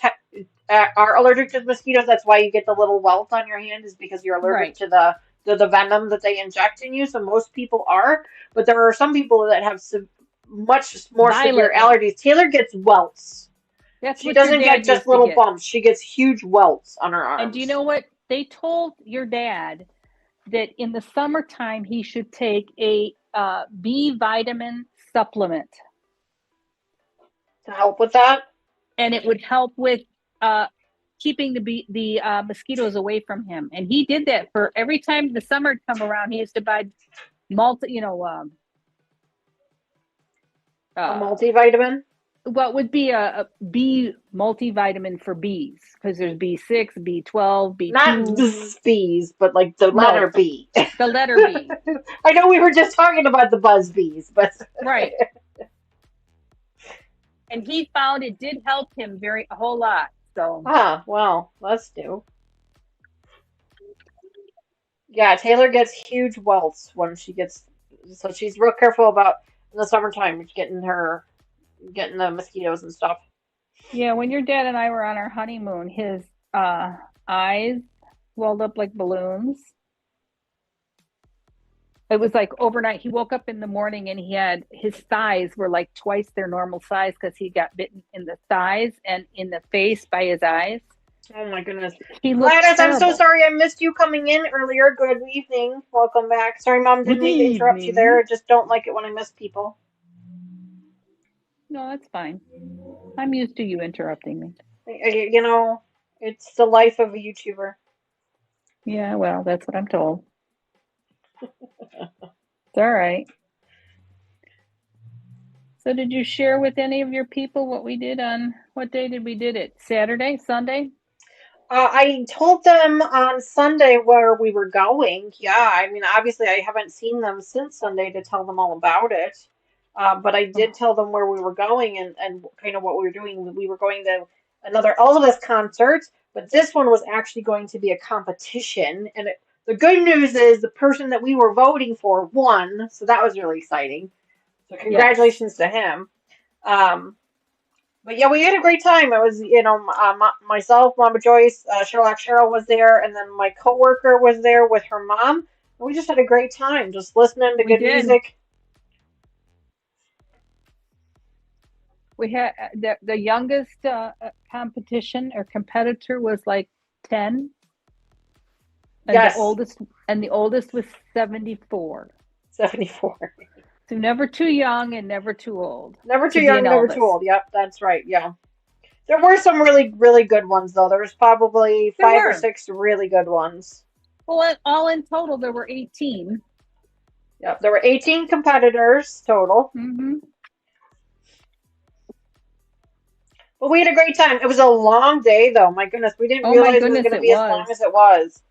allergic to mosquitoes. That's why you get the little welt on your hand, is because you're allergic to the venom that they inject in you. So most people are, but there are some people that have much more severe allergies. Taylor gets welts. She doesn't get just little bumps. She gets huge welts on her arms. And do you know what? They told your dad that in the summertime he should take a B vitamin supplement. To help with that? And it would help with keeping the mosquitoes away from him. And he did that for every time the summer would come around. He used to buy a multivitamin? What would be a B multivitamin for bees? Because there's B6, B12, B2. Not bees, but like the letter B. The letter B. I know we were just talking about the buzz bees, but right. And he found it did help him a whole lot. So well, let's do. Yeah, Taylor gets huge welts when she gets, so she's real careful about in the summertime getting the mosquitoes and stuff. Yeah, when your dad and I were on our honeymoon, his eyes welled up like balloons. It was like overnight. He woke up in the morning and his thighs were like twice their normal size because he got bitten in the thighs and in the face by his eyes. Oh my goodness. Gladys, I'm so sorry I missed you coming in earlier. Good evening. Welcome back. Sorry, Mom, didn't mean to interrupt you there. I just don't like it when I miss people. No, that's fine. I'm used to you interrupting me. You know, it's the life of a YouTuber. Yeah, well, that's what I'm told. It's all right. So did you share with any of your people what we did what day did we did it? Saturday, Sunday? I told them on Sunday where we were going. Yeah, I mean, obviously I haven't seen them since Sunday to tell them all about it. But I did tell them where we were going and kind of what we were doing. We were going to another Elvis concert, But this one was actually going to be a competition, and the good news is the person that we were voting for won, so that was really exciting. So Yes. congratulations to him. Um, but yeah, we had a great time. It was, myself, Mama Joyce, Sherlock Cheryl was there, and then my coworker was there with her mom. And we just had a great time, just listening to We good did. music. We had the youngest competition or competitor was like 10, and Yes, the oldest was 74. 74. So never too young and never too old Never too to be an young, never too Elvis. old. Yep, that's right. Yeah. There were some really, really good ones, though. There was probably There five or were. six really good ones. Well, all in total, there were 18. Yep, there were 18 competitors total. Mm-hmm. But we had a great time. It was a long day, though. My goodness, we didn't Oh my realize it was goodness, going to it be as long was. as it was.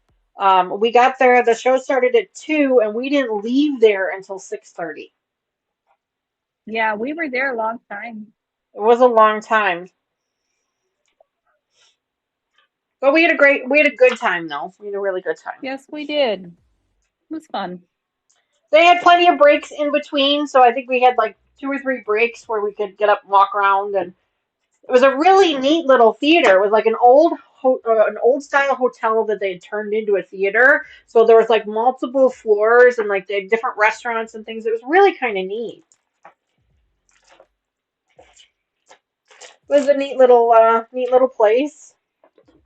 We got there. The show started at 2, and we didn't leave there until 6:30. Yeah, we were there a long time. It was a long time, but we had a good time, though. We had a really good time. Yes, we did. It was fun. They had plenty of breaks in between, so I think we had like 2 or 3 breaks where we could get up and walk around, and it was a really neat little theater. It was like an old style hotel that they had turned into a theater. So there was like multiple floors and like they had different restaurants and things. It was really kind of neat. It was a neat little place.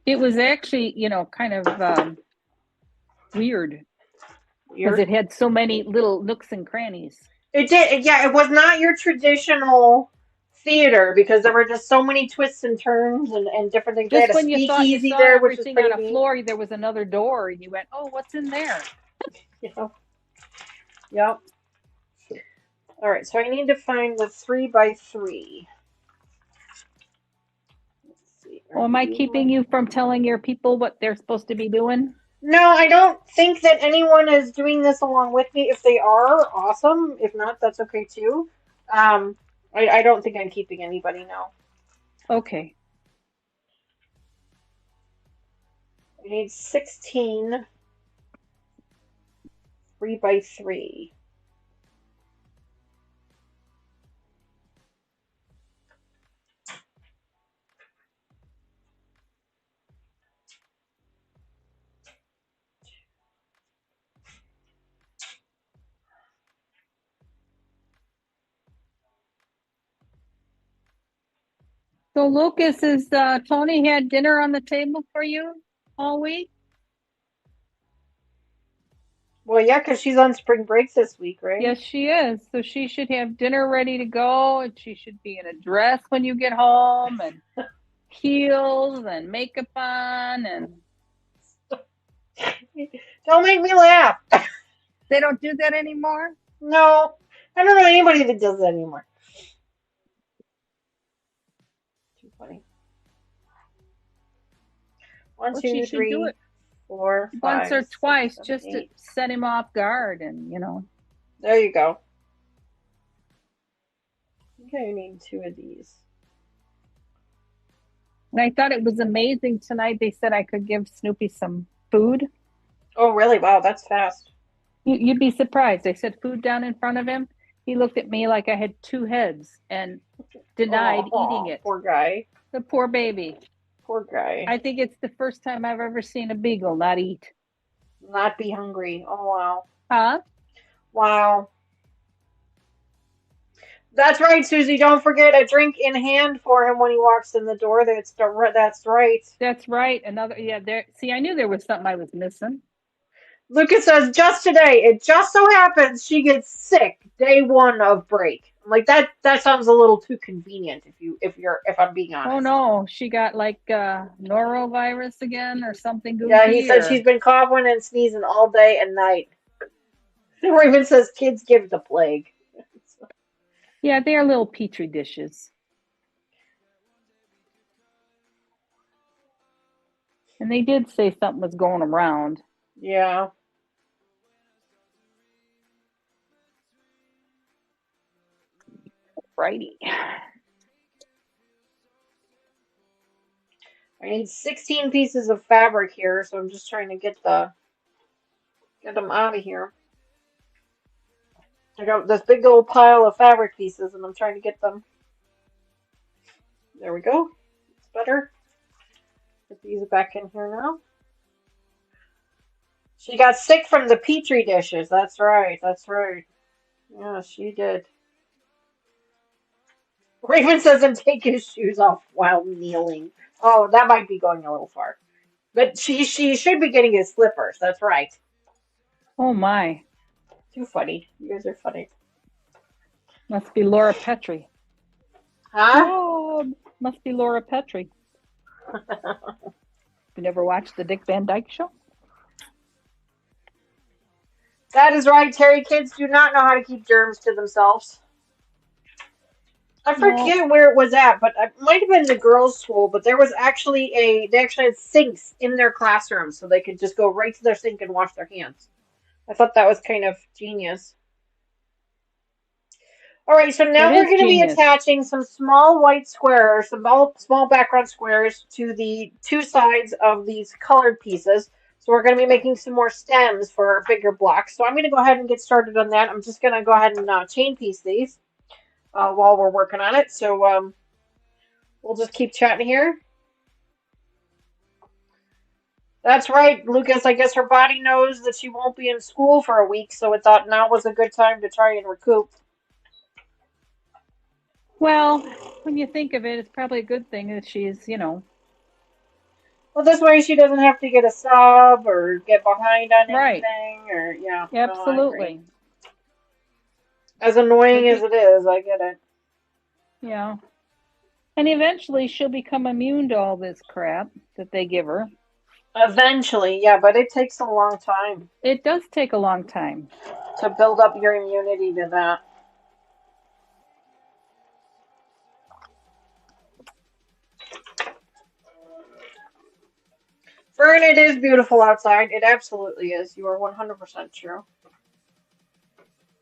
It was actually, kind of weird because Weird. it had so many little nooks and crannies. It did. Yeah, it was not your traditional theater because there were just so many twists and turns and different things. They had Just a when you thought you speakeasy saw there, which was everything on pretty a neat. floor, there was another door, and you went, "Oh, what's in there?" Yeah. Yep. All right. So I need to find the 3x3. Let's see. Oh, Are am I you? keeping you from telling your people what they're supposed to be doing? No, I don't think that anyone is doing this along with me. If they are, awesome. If not, that's okay too. Um, I don't think I'm keeping anybody now. Okay. I need 16 3x3. So, Lucas, is Tony had dinner on the table for you all week? Well, yeah, because she's on spring break this week, right? Yes, she is. So she should have dinner ready to go, and she should be in a dress when you get home, and heels and makeup on, and Don't make me laugh. they don't do that anymore. No, I don't know anybody that does that anymore. Too funny. One, Well, she two, should do three, it four, once five, or six, twice seven, just to eight. set him off guard, and. There you go. I think I need 2 of these. And I thought it was amazing tonight. They said I could give Snoopy some food. Oh, really? Wow, that's fast. You'd be surprised. I said food down in front of him. He looked at me like I had two heads and denied eating Oh, it. poor guy. The poor baby. Poor guy. I think it's the first time I've ever seen a beagle not eat. Not be hungry. Oh, wow. Huh? Wow. That's right, Susie. Don't forget a drink in hand for him when he walks in the door. That's right. That's right. Another, yeah, there. See, I knew there was something I was missing. Lucas says just today, it just so happens she gets sick day 1 of break. I'm like that sounds a little too convenient if I'm being Oh honest. no, she got like norovirus again or something Yeah, he goofy said she's or been coughing and sneezing all day and night. Raven says kids give the plague. yeah, they're little petri dishes. And they did say something was going around. Yeah. Righty. I need 16 pieces of fabric here, so I'm just trying to get them out of here. I got this big old pile of fabric pieces, and I'm trying to get them. There we go. It's better. Put these back in here now. She got sick from the Petri dishes. That's right. That's right. Yeah, she did. Raven doesn't take his shoes off while kneeling. Oh, that might be going a little far. But she should be getting his slippers. That's right. Oh my. Too funny. You guys are funny. Must be Laura Petrie. Huh? Oh, must be Laura Petrie. You never watched the Dick Van Dyke Show? That is right, Terry. Kids do not know how to keep germs to themselves. I forget where it was at, but it might have been the girls' school, but there was actually they actually had sinks in their classroom, so they could just go right to their sink and wash their hands. I thought that was kind of genius. All right, so now we're going to be attaching some small white squares, some small background squares to the two sides of these colored pieces. So we're going to be making some more stems for our bigger blocks. So I'm going to go ahead and get started on that. I'm just going to go ahead and chain piece these while we're working on it. So we'll just keep chatting here. That's right, Lucas. I guess her body knows that she won't be in school for a week, so it thought now was a good time to try and recoup. Well, when you think of it, it's probably a good thing that she's, Well, this way she doesn't have to get a sub or get behind on right. anything, or yeah. Absolutely. No, as annoying as it is, I get it. Yeah. And eventually she'll become immune to all this crap that they give her. Eventually, yeah, but it takes a long time. It does take a long time to build up your immunity to that. Fern, it is beautiful outside. It absolutely is. You are 100% true.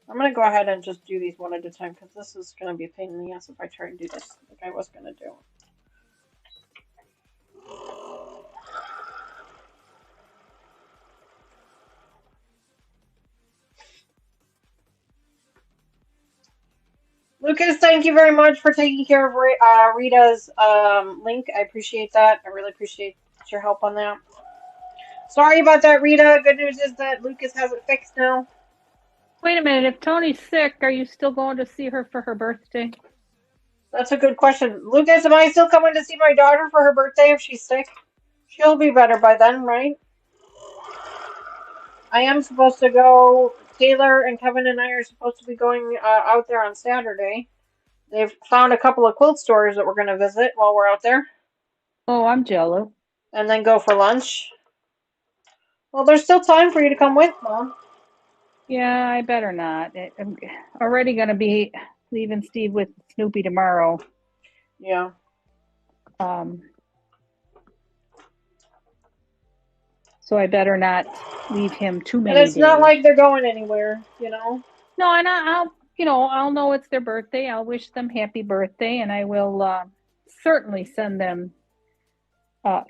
I'm going to go ahead and just do these one at a time because this is going to be a pain in the ass if I try and do this like I was going to do. Lucas, thank you very much for taking care of Rita's link. I appreciate that. I really appreciate your help on that. Sorry about that, Rita. Good news is that Lucas has it fixed now. Wait a minute. If Tony's sick, are you still going to see her for her birthday? That's a good question. Lucas, am I still coming to see my daughter for her birthday if she's sick? She'll be better by then, right? I am supposed to go. Taylor and Kevin and I are supposed to be going out there on Saturday. They've found a couple of quilt stores that we're going to visit while we're out there. Oh, I'm jealous. And then go for lunch. Well, there's still time for you to come with, Mom. Yeah, I better not. I'm already going to be leaving Steve with Snoopy tomorrow. Yeah. So I better not leave him too many days. And it's not like they're going anywhere, No, and I'll know it's their birthday. I'll wish them happy birthday, and I will certainly send them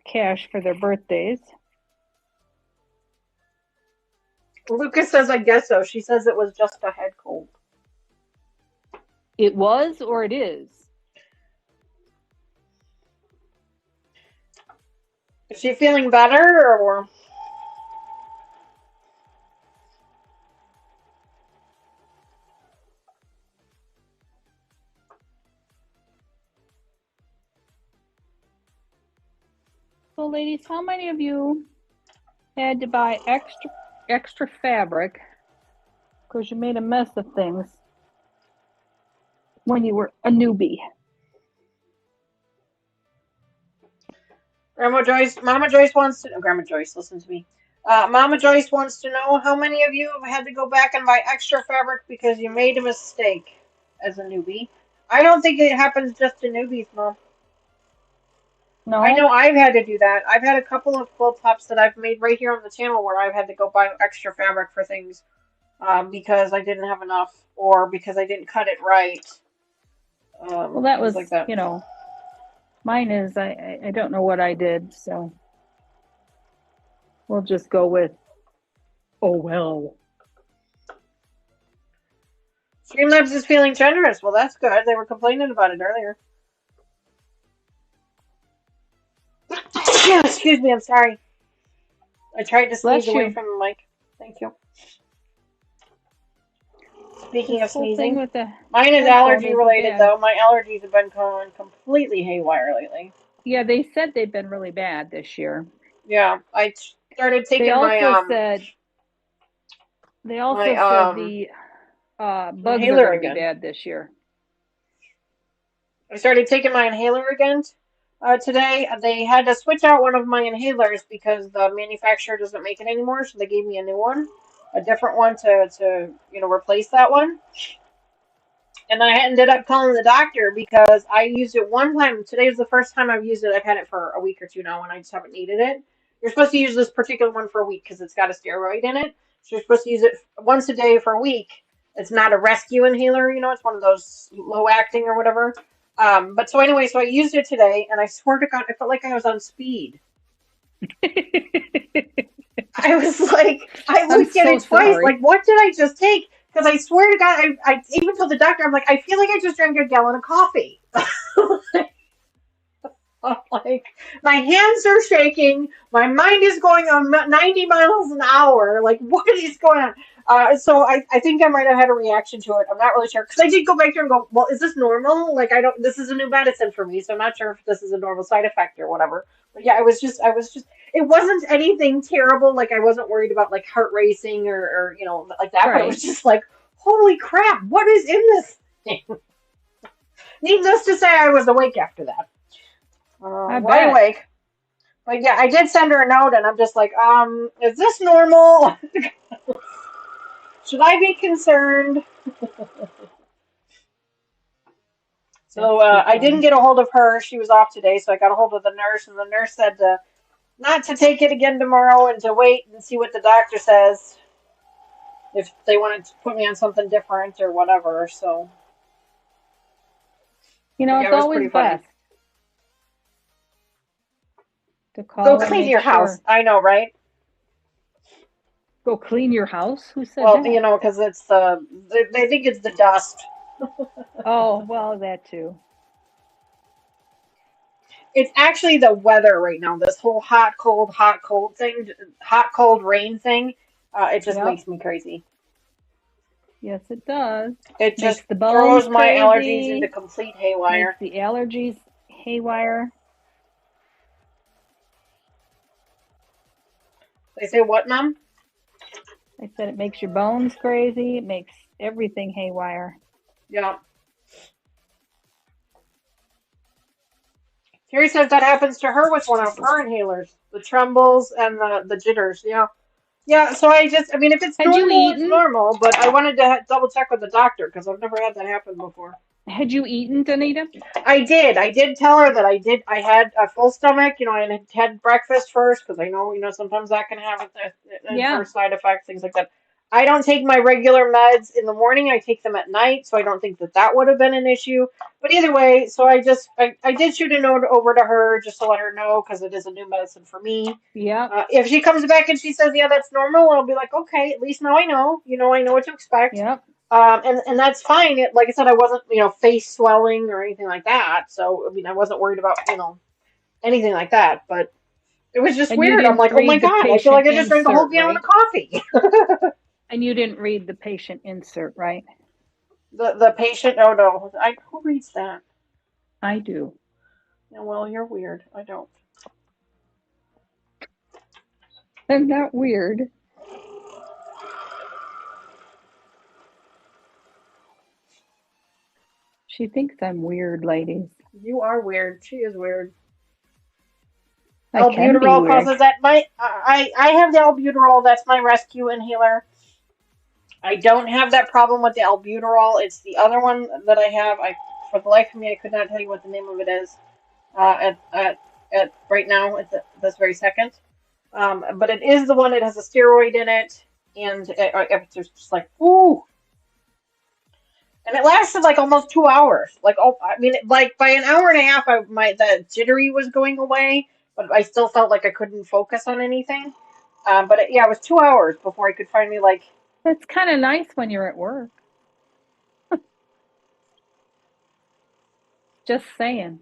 cash for their birthdays. Lucas says, I guess so. She says it was just a head cold. It was, or it is? Is she feeling better, or? So, ladies, how many of you had to buy extra fabric because you made a mess of things when you were a newbie? Mama Joyce wants to know. Grandma Joyce, listen to me. Mama Joyce wants to know how many of you have had to go back and buy extra fabric because you made a mistake as a newbie. I don't think it happens just to newbies, Mom. No. I know I've had to do that. I've had a couple of quilt tops that I've made right here on the channel where I've had to go buy extra fabric for things because I didn't have enough or because I didn't cut it right. Well, that was, like that. Mine is, I don't know what I did, so we'll just go with, oh well. Streamlabs is feeling generous. Well, that's good. They were complaining about it earlier. Excuse me, I'm sorry. I tried to sneeze away from the mic. Thank you. Speaking of sneezing, mine is allergy related though. My allergies have been going completely haywire lately. Yeah, they said they've been really bad this year. Yeah, I started taking they also my said the bugs are going to be bad this year. I started taking my inhaler again today. They had to switch out one of my inhalers because the manufacturer doesn't make it anymore, so they gave me a new one, a different one to replace that one. And I ended up calling the doctor because I used it one time. Today is the first time I've used it. I've had it for a week or two now, and I just haven't needed it. You're supposed to use this particular one for a week because it's got a steroid in it. So you're supposed to use it once a day for a week. It's not a rescue inhaler, it's one of those low acting or whatever. But so anyway, so I used it today, and I swear to God, I felt like I was on speed. I was like, I looked at it twice, like, what did I just take? Because I swear to God, I even told the doctor, I'm like, I feel like I just drank a gallon of coffee. Like, my hands are shaking, my mind is going on 90 miles an hour. Like, what is going on? So I think I might have had a reaction to it. I'm not really sure. Because I did go back there and go, well, is this normal? Like, this is a new medicine for me, so I'm not sure if this is a normal side effect or whatever. But yeah, it wasn't anything terrible. Like, I wasn't worried about, like, heart racing or like that. Right. But it was just like, holy crap, what is in this thing? Needless to say, I was awake after that. Wide awake. But yeah, I did send her a note, and I'm just like, is this normal? Should I be concerned? So I didn't get a hold of her. She was off today, so I got a hold of the nurse, and the nurse said not to take it again tomorrow and to wait and see what the doctor says if they wanted to put me on something different or whatever. So it's always best to call. Go clean your house. I know, right? Go clean your house? Who said that? Well, because it's they think it's the dust. Oh, well, that too. It's actually the weather right now. This whole hot, cold thing, hot, cold, rain thing. It just makes me crazy. Yes, it does. It just throws my allergies into complete haywire. Makes the allergies haywire. They say what, Mom? I said it makes your bones crazy. It makes everything haywire. Yeah. Terry says that happens to her with one of her inhalers. The trembles and the jitters. Yeah. Yeah, so if it's normal, it's normal, but I wanted to double check with the doctor because I've never had that happen before. Had you eaten, Danita? I did. I did tell her that I had a full stomach, and had breakfast first because I know, sometimes that can have first side effects, things like that. I don't take my regular meds in the morning. I take them at night, so I don't think that would have been an issue. But either way, so I did shoot a note over to her just to let her know because it is a new medicine for me. Yeah. If she comes back and she says, yeah, that's normal, I'll be like, okay, at least now I know. I know what to expect. Yeah. And that's fine. Like I said, I wasn't, face swelling or anything like that. So, I wasn't worried about, anything like that. But it was just weird. I'm like, oh my God, I feel like I just drank a whole gallon of coffee. And you didn't read the patient insert, right? The patient? Oh, no. Who reads that? I do. Yeah, well, you're weird. I don't. I'm not weird. She thinks I'm weird, ladies. You are weird. She is weird. Albuterol causes that. I have the albuterol. That's my rescue inhaler. I don't have that problem with the albuterol. It's the other one that I have. For the life of me, I could not tell you what the name of it is. At right now, at this very second. But it is the one that has a steroid in it, and it's just like, woo. And it lasted like almost 2 hours. Like, oh, I mean, like by an hour and a half, the jittery was going away, but I still felt like I couldn't focus on anything. Yeah, it was 2 hours before I could finally like. It's kind of nice when you're at work. Just saying.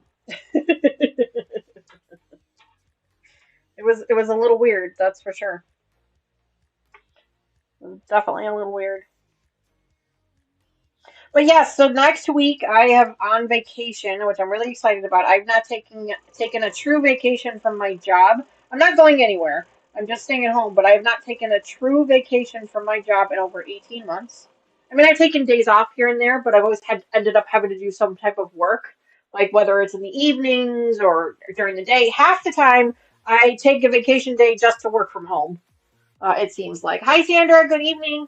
It was a little weird, that's for sure. It was definitely a little weird. But yes, so next week I have on vacation, which I'm really excited about. I've not taken a true vacation from my job. I'm not going anywhere. I'm just staying at home, but I have not taken a true vacation from my job in over 18 months. I mean, I've taken days off here and there, but I've always ended up having to do some type of work, like whether it's in the evenings or during the day. Half the time, I take a vacation day just to work from home. It seems like. Hi, Sandra. Good evening.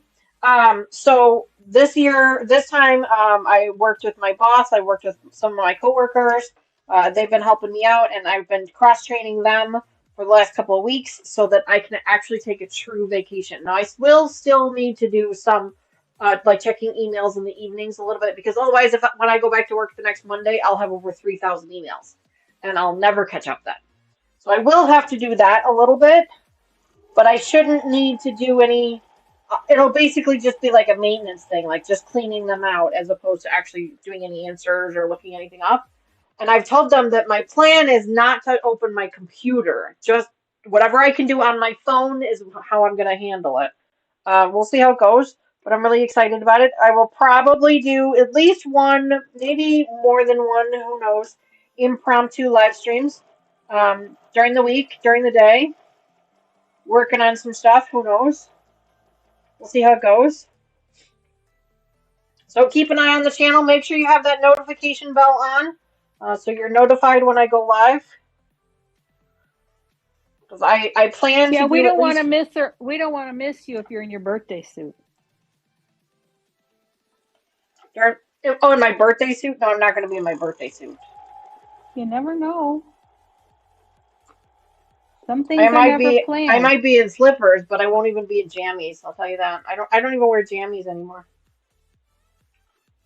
So this time, I worked with my boss. I worked with some of my coworkers. They've been helping me out, and I've been cross training them for the last couple of weeks so that I can actually take a true vacation. Now, I will still need to do some, like checking emails in the evenings a little bit because otherwise, when I go back to work the next Monday, I'll have over 3,000 emails, and I'll never catch up then. So I will have to do that a little bit. But I shouldn't need to do any. It'll basically just be like a maintenance thing, like just cleaning them out as opposed to actually doing any answers or looking anything up. And I've told them that my plan is not to open my computer. Just whatever I can do on my phone is how I'm going to handle it. We'll see how it goes, but I'm really excited about it. I will probably do at least one, maybe more than one, who knows, impromptu live streams during the week, during the day. Working on some stuff. Who knows? We'll see how it goes. So keep an eye on the channel. Make sure you have that notification bell on, so you're notified when I go live. Because I plan to. Yeah, we don't want to miss her. We don't want to miss you if you're in your birthday suit. Oh, in my birthday suit? No, I'm not going to be in my birthday suit. You never know. Some things are never planned. I might be in slippers, but I won't even be in jammies. I'll tell you that. I don't even wear jammies anymore.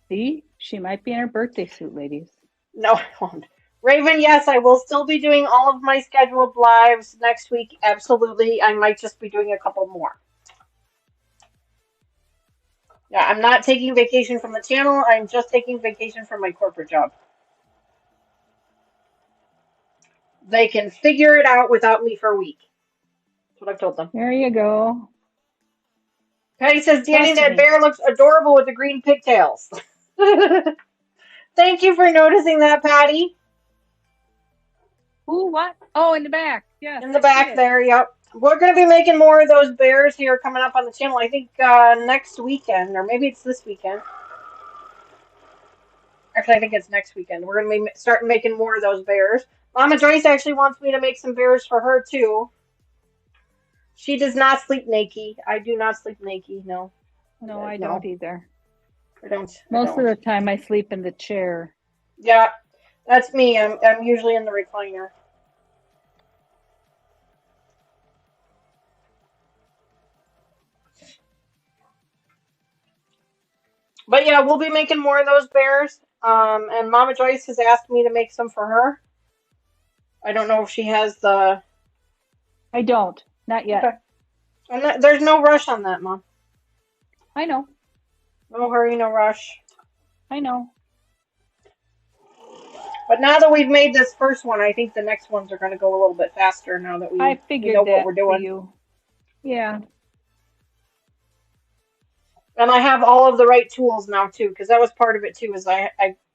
See, she might be in her birthday suit, ladies. No, I won't. Raven, yes, I will still be doing all of my scheduled lives next week. Absolutely. I might just be doing a couple more. Yeah, I'm not taking vacation from the channel. I'm just taking vacation from my corporate job. They can figure it out without me for a week. That's what I've told them. There you go. Patty says, Danny, that bear looks adorable with the green pigtails. Thank you for noticing that, Patty. Ooh, what? Oh, in the back. Yes. In the back there, yep. We're going to be making more of those bears here coming up on the channel, I think next weekend, or maybe it's this weekend. Actually, I think it's next weekend. We're going to be starting making more of those bears. Mama Joyce actually wants me to make some bears for her, too. She does not sleep naked. I do not sleep naked, no. No, I don't either. I don't. Most of the time I sleep in the chair. Yeah, that's me. I'm usually in the recliner. But yeah, we'll be making more of those bears. And Mama Joyce has asked me to make some for her. I don't know if she has the... I don't. Not yet. Okay. There's no rush on that, Mom. I know. No hurry, no rush. I know. But now that we've made this first one, I think the next ones are going to go a little bit faster now that we know what we're doing. You. Yeah. And I have all of the right tools now, too, because that was part of it, too, is I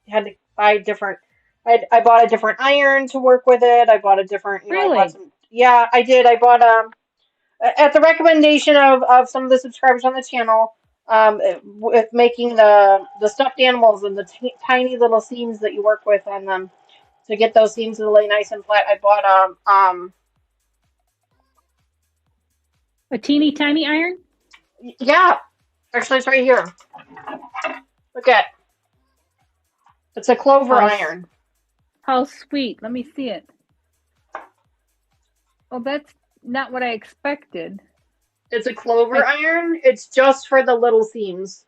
had to buy different... I bought a different iron to work with it. I bought a different... Really? Yeah, I did. I bought... at the recommendation of some of the subscribers on the channel, with making the stuffed animals and the tiny little seams that you work with on them to get those seams to lay nice and flat, I bought a teeny tiny iron? Yeah. Actually, it's right here. Look at. It's a clover iron. How sweet. Let me see it. Well, that's not what I expected. It's a clover iron. It's just for the little seams.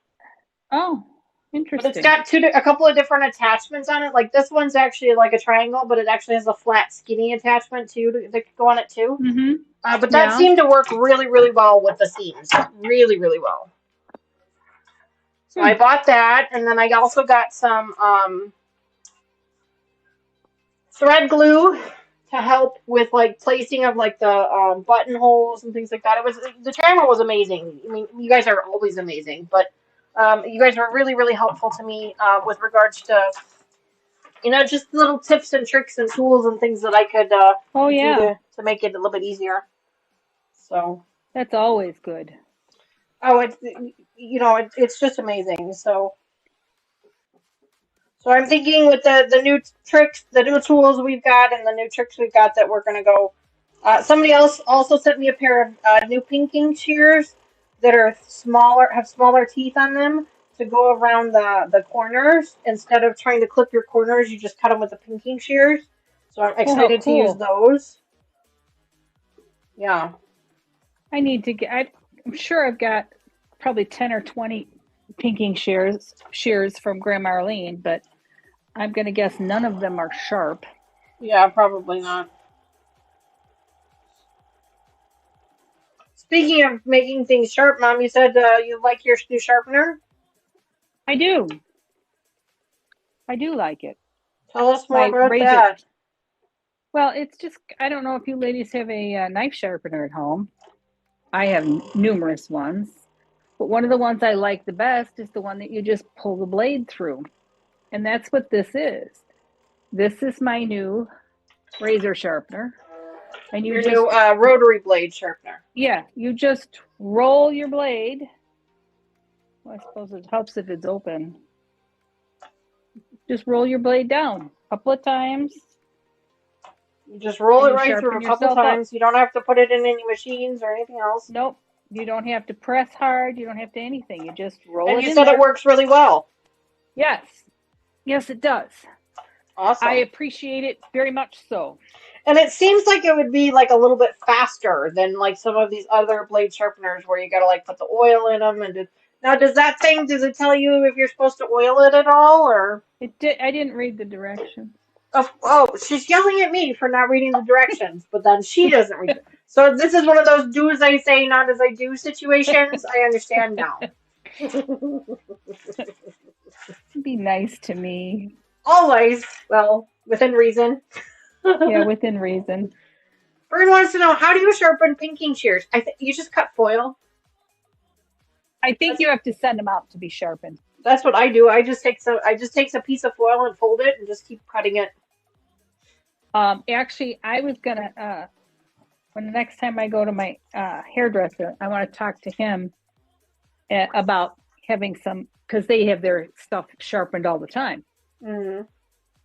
Oh. But it's Interesting. got a couple of different attachments on it. Like this one's actually like a triangle, but it actually has a flat, skinny attachment too that could go on it too. Mm-hmm. But that Yeah. seemed to work really, really well with the seams. Really, really well. So I bought that, and then I also got some thread glue to help with like placing of like the buttonholes and things like that. It was the channel was amazing. I mean, you guys are always amazing, but you guys were really, really helpful to me with regards to just little tips and tricks and tools and things that I could Oh do yeah. to make it a little bit easier. So. That's always good. Oh, it's just amazing. So I'm thinking with the new tricks, the new tools we've got, and the new tricks we've got that we're gonna go. Somebody else also sent me a pair of new pinking shears that are have smaller teeth on them to go around the corners. Instead of trying to clip your corners, you just cut them with the pinking shears. So I'm Oh, how excited to use cool. those. Yeah. I need to get, I'm sure I've got probably 10 or 20 pinking shears from Grandma Arlene, but I'm going to guess none of them are sharp. Yeah, probably not. Speaking of making things sharp, Mom, you said you like your new sharpener. I do. I do like it. Tell us more My about razor. that. Well, it's just, I don't know if you ladies have a knife sharpener at home. I have numerous ones. But one of the ones I like the best is the one that you just pull the blade through. And that's what this is. This is my new razor sharpener. And you Your just, new rotary blade sharpener. yeah, you just roll your blade. Well, I suppose it helps if it's open. Just roll your blade down a couple of times. You just roll And it you right through sharpen a couple yourself up. times. You don't have to put it in any machines or anything else. Nope. You don't have to press hard. You don't have to anything. You just roll And it you in said there. it works really well. Yes. Yes, it does. Awesome. I appreciate it very much so. And it seems like it would be like a little bit faster than like some of these other blade sharpeners where you gotta like put the oil in them now does it tell you if you're supposed to oil it at all or? I didn't read the directions. Oh, she's yelling at me for not reading the directions, but then she doesn't read it. So this is one of those do as I say, not as I do situations. I understand now. Be nice to me. Always, well, within reason. Yeah, within reason. Vern wants to know, how do you sharpen pinking shears? I think you just cut foil. I think you have to send them out to be sharpened. That's what I do. I just take a piece of foil and fold it and just keep cutting it. Actually, I was gonna when the next time I go to my hairdresser, I want to talk to him about having some, because they have their stuff sharpened all the time. Mm-hmm.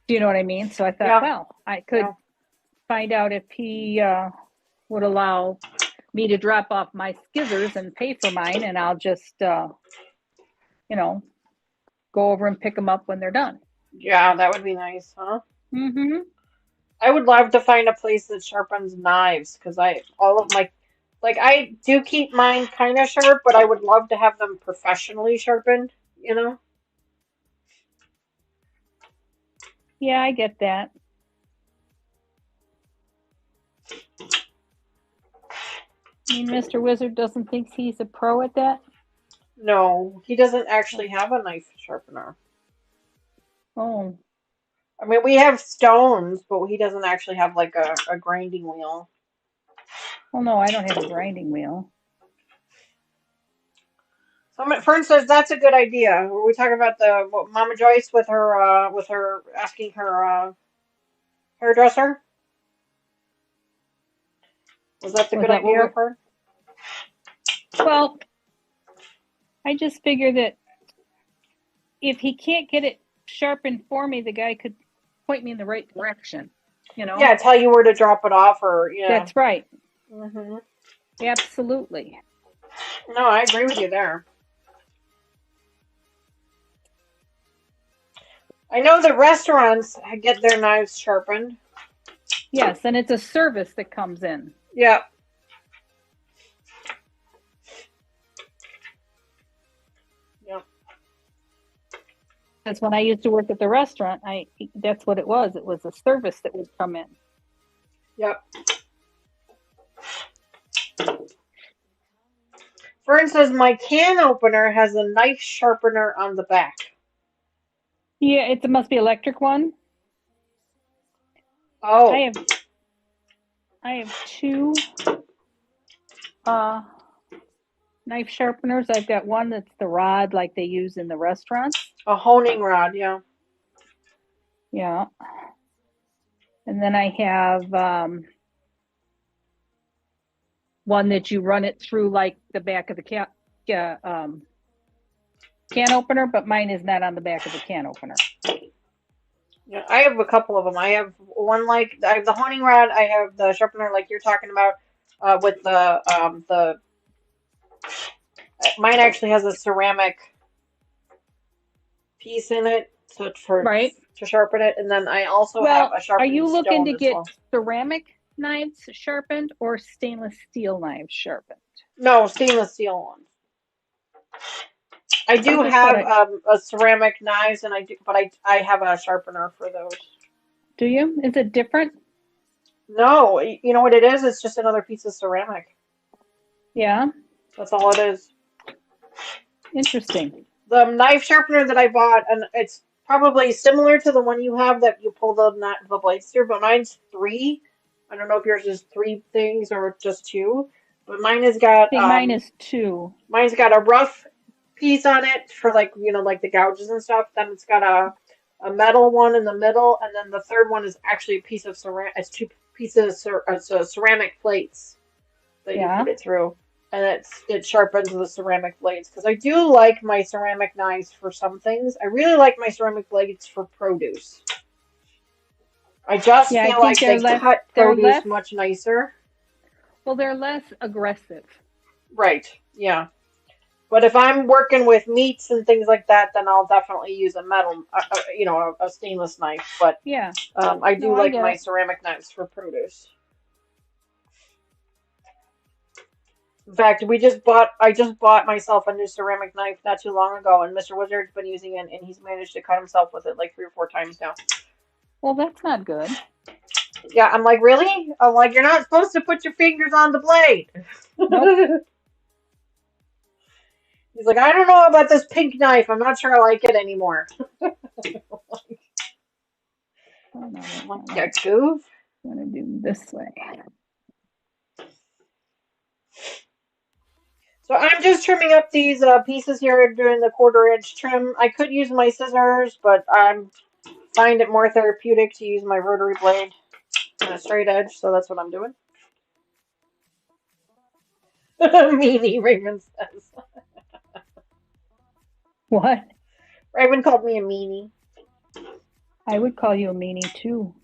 Do you know what I mean? So I thought, well, I could find out if he would allow me to drop off my skizzers and pay for mine, and I'll just, go over and pick them up when they're done. Yeah, that would be nice, huh? Mm-hmm. I would love to find a place that sharpens knives because I do keep mine kind of sharp, but I would love to have them professionally sharpened, Yeah, I get that. I mean, Mr. Wizard doesn't think he's a pro at that? No, he doesn't actually have a knife sharpener. Oh. I mean, we have stones, but he doesn't actually have like a grinding wheel. Well, no, I don't have a grinding wheel. So Fern says that's a good idea. Were we talking about Mama Joyce with her asking her hairdresser? Was that a good idea, Fern? Well, I just figure that if he can't get it sharpened for me, the guy could point me in the right direction. Yeah, tell you where to drop it off, or That's right. Mm-hmm. Absolutely. No, I agree with you there. I know the restaurants get their knives sharpened. Yes, and it's a service that comes in. Yeah. Yep. Because when I used to work at the restaurant, that's what it was. It was a service that would come in. Yep. Fern says, my can opener has a knife sharpener on the back. Yeah, it must be electric one. Oh. I have two knife sharpeners. I've got one that's the rod like they use in the restaurants. A honing rod, yeah. Yeah. And then I have one that you run it through like the back of the can opener, but mine is not on the back of the can opener. Yeah, I have a couple of them. I have one I have the honing rod. I have the sharpener like you're talking about with the mine actually has a ceramic piece in it to sharpen it, and then I also have a sharpening stone. Are you looking to get well. ceramic knives sharpened or stainless steel knives sharpened? No, stainless steel ones. I do have a ceramic knives, and I have a sharpener for those. Do you? Is it different? No, you know what it is? It's just another piece of ceramic. Yeah. That's all it is. Interesting. The knife sharpener that I bought, and it's probably similar to the one you have that you pull the blades through, but mine's 3. I don't know if yours is 3 things or just 2, but mine has got. I think mine is 2. Mine's got a rough piece on it for like the gouges and stuff. Then it's got a metal one in the middle, and then the third one is actually a piece of ceramic. It's 2 pieces of ceramic plates that you put it through, and it sharpens the ceramic blades. Because I do like my ceramic knives for some things. I really like my ceramic blades for produce. I just feel like they cut produce much nicer. Well, they're less aggressive. Right. Yeah. But if I'm working with meats and things like that, then I'll definitely use a metal, a stainless knife. But yeah, I do like my ceramic knives for produce. In fact, I just bought myself a new ceramic knife not too long ago, and Mr. Wizard's been using it, and he's managed to cut himself with it like 3 or 4 times now. Well, that's not good. Yeah, I'm like, really? I'm like, you're not supposed to put your fingers on the blade. Nope. He's like, I don't know about this pink knife. I'm not sure I like it anymore. I'm like, goof. I'm going to do this way. So I'm just trimming up these pieces here, doing the 1/4 inch trim. I could use my scissors, but I find it more therapeutic to use my rotary blade on a straight edge, so that's what I'm doing. Meanie, Raven says. What? Raven called me a meanie. I would call you a meanie too.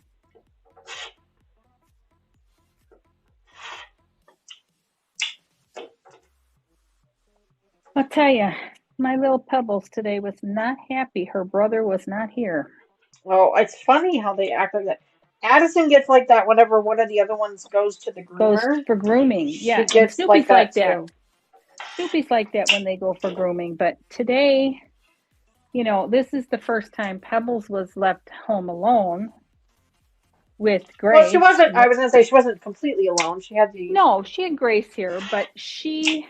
I'll tell you, my little Pebbles today was not happy. Her brother was not here. Oh, it's funny how they act like that. Addison gets like that whenever one of the other ones goes to the groomer. Goes for grooming, yeah. She gets Snoopy's like that too. Snoopy's like that when they go for grooming. But today, this is the first time Pebbles was left home alone with Grace. Well, she wasn't. I was going to say she wasn't completely alone. She had the. No, she had Grace here, but she,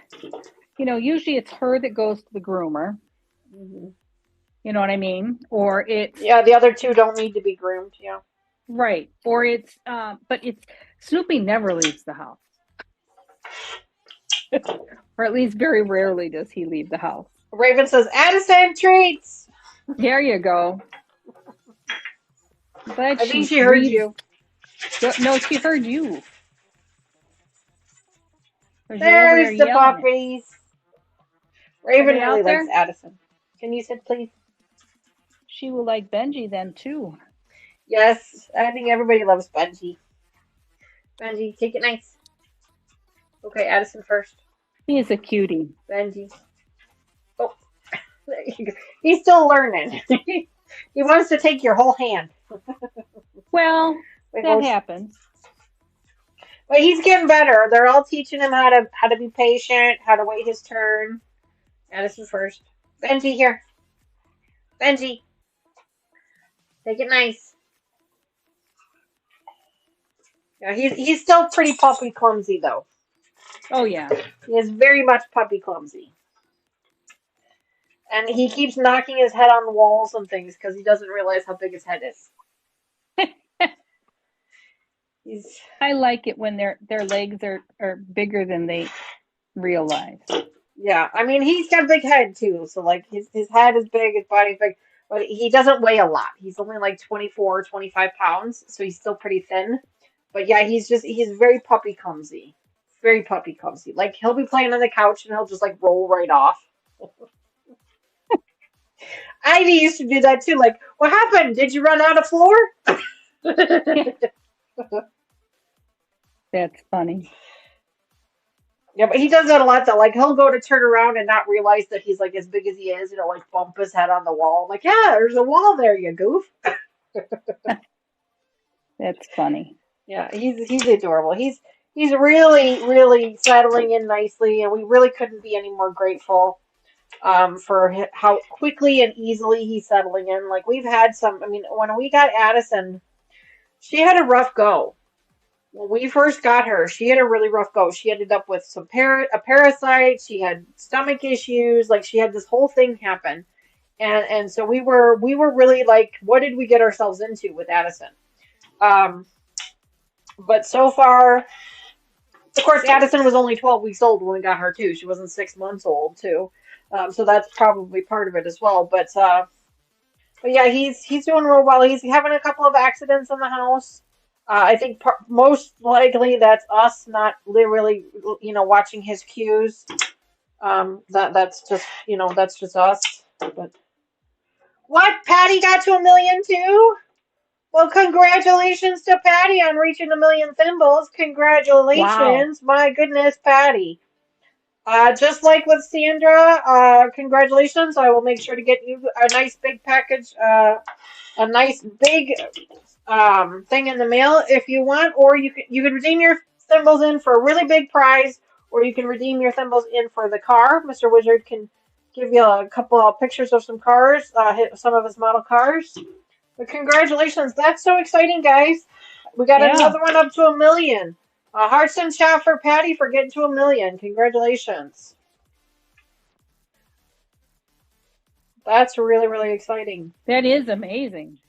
usually it's her that goes to the groomer. Mm-hmm. You know what I mean? Or it's the other 2 don't need to be groomed. Yeah. Right. Or it's but Snoopy never leaves the house. Or at least very rarely does he leave the house. Raven says, Addison treats. There you go. I think she heard you. No, she heard you. There's the puppies. Raven really likes Addison. Can you sit, please? She will like Benji then, too. Yes, I think everybody loves Benji. Benji, take it nice. Okay, Addison first. He is a cutie. Benji. Oh, there you go. He's still learning. He wants to take your whole hand. Well, that happens. But he's getting better. They're all teaching him how to be patient, how to wait his turn. Addison first. Benji, here. Benji. Take it nice. Yeah, he's still pretty puppy clumsy though. Oh yeah. He is very much puppy clumsy. And he keeps knocking his head on the walls and things because he doesn't realize how big his head is. He's I like it when their legs are bigger than they realize. Yeah, I mean he's got a big head too, so like his head is big, his body's big, but he doesn't weigh a lot. He's only like 24, 25 pounds, so he's still pretty thin. But yeah, he's very puppy clumsy. Very puppy clumsy. Like he'll be playing on the couch and he'll just like roll right off. Ivy used to do that too. Like, what happened? Did you run out of floor? That's funny. Yeah, but he does that a lot though. Like he'll go to turn around and not realize that he's like as big as he is, like bump his head on the wall. Like, yeah, there's a wall there, you goof. That's funny. Yeah, he's adorable. He's really, really settling in nicely, and we really couldn't be any more grateful for how quickly and easily he's settling in. Like we've had some. I mean, when we got Addison, she had a rough go. When we first got her, she had a really rough go. She ended up with a parasite. She had stomach issues. Like she had this whole thing happen, and so we were really like, what did we get ourselves into with Addison? But so far, of course, Addison was only 12 weeks old when we got her too. She wasn't 6 months old too, so that's probably part of it as well. But yeah, he's doing real well. He's having a couple of accidents in the house. I think most likely that's us not really, watching his cues. That's just us. But what? Patty got to 1 million too? Well, congratulations to Patty on reaching 1 million thimbles. Congratulations, Wow. my goodness, Patty. Just like with Sandra, congratulations. I will make sure to get you a nice big package, a nice big thing in the mail if you want, or you can redeem your thimbles in for a really big prize, or you can redeem your thimbles in for the car. Mr. Wizard can give you a couple of pictures of some cars, some of his model cars. But congratulations, that's so exciting, guys. We got another one up to 1 million. Hearts and chat for Patty for getting to 1 million. Congratulations. That's really, really exciting. That is amazing.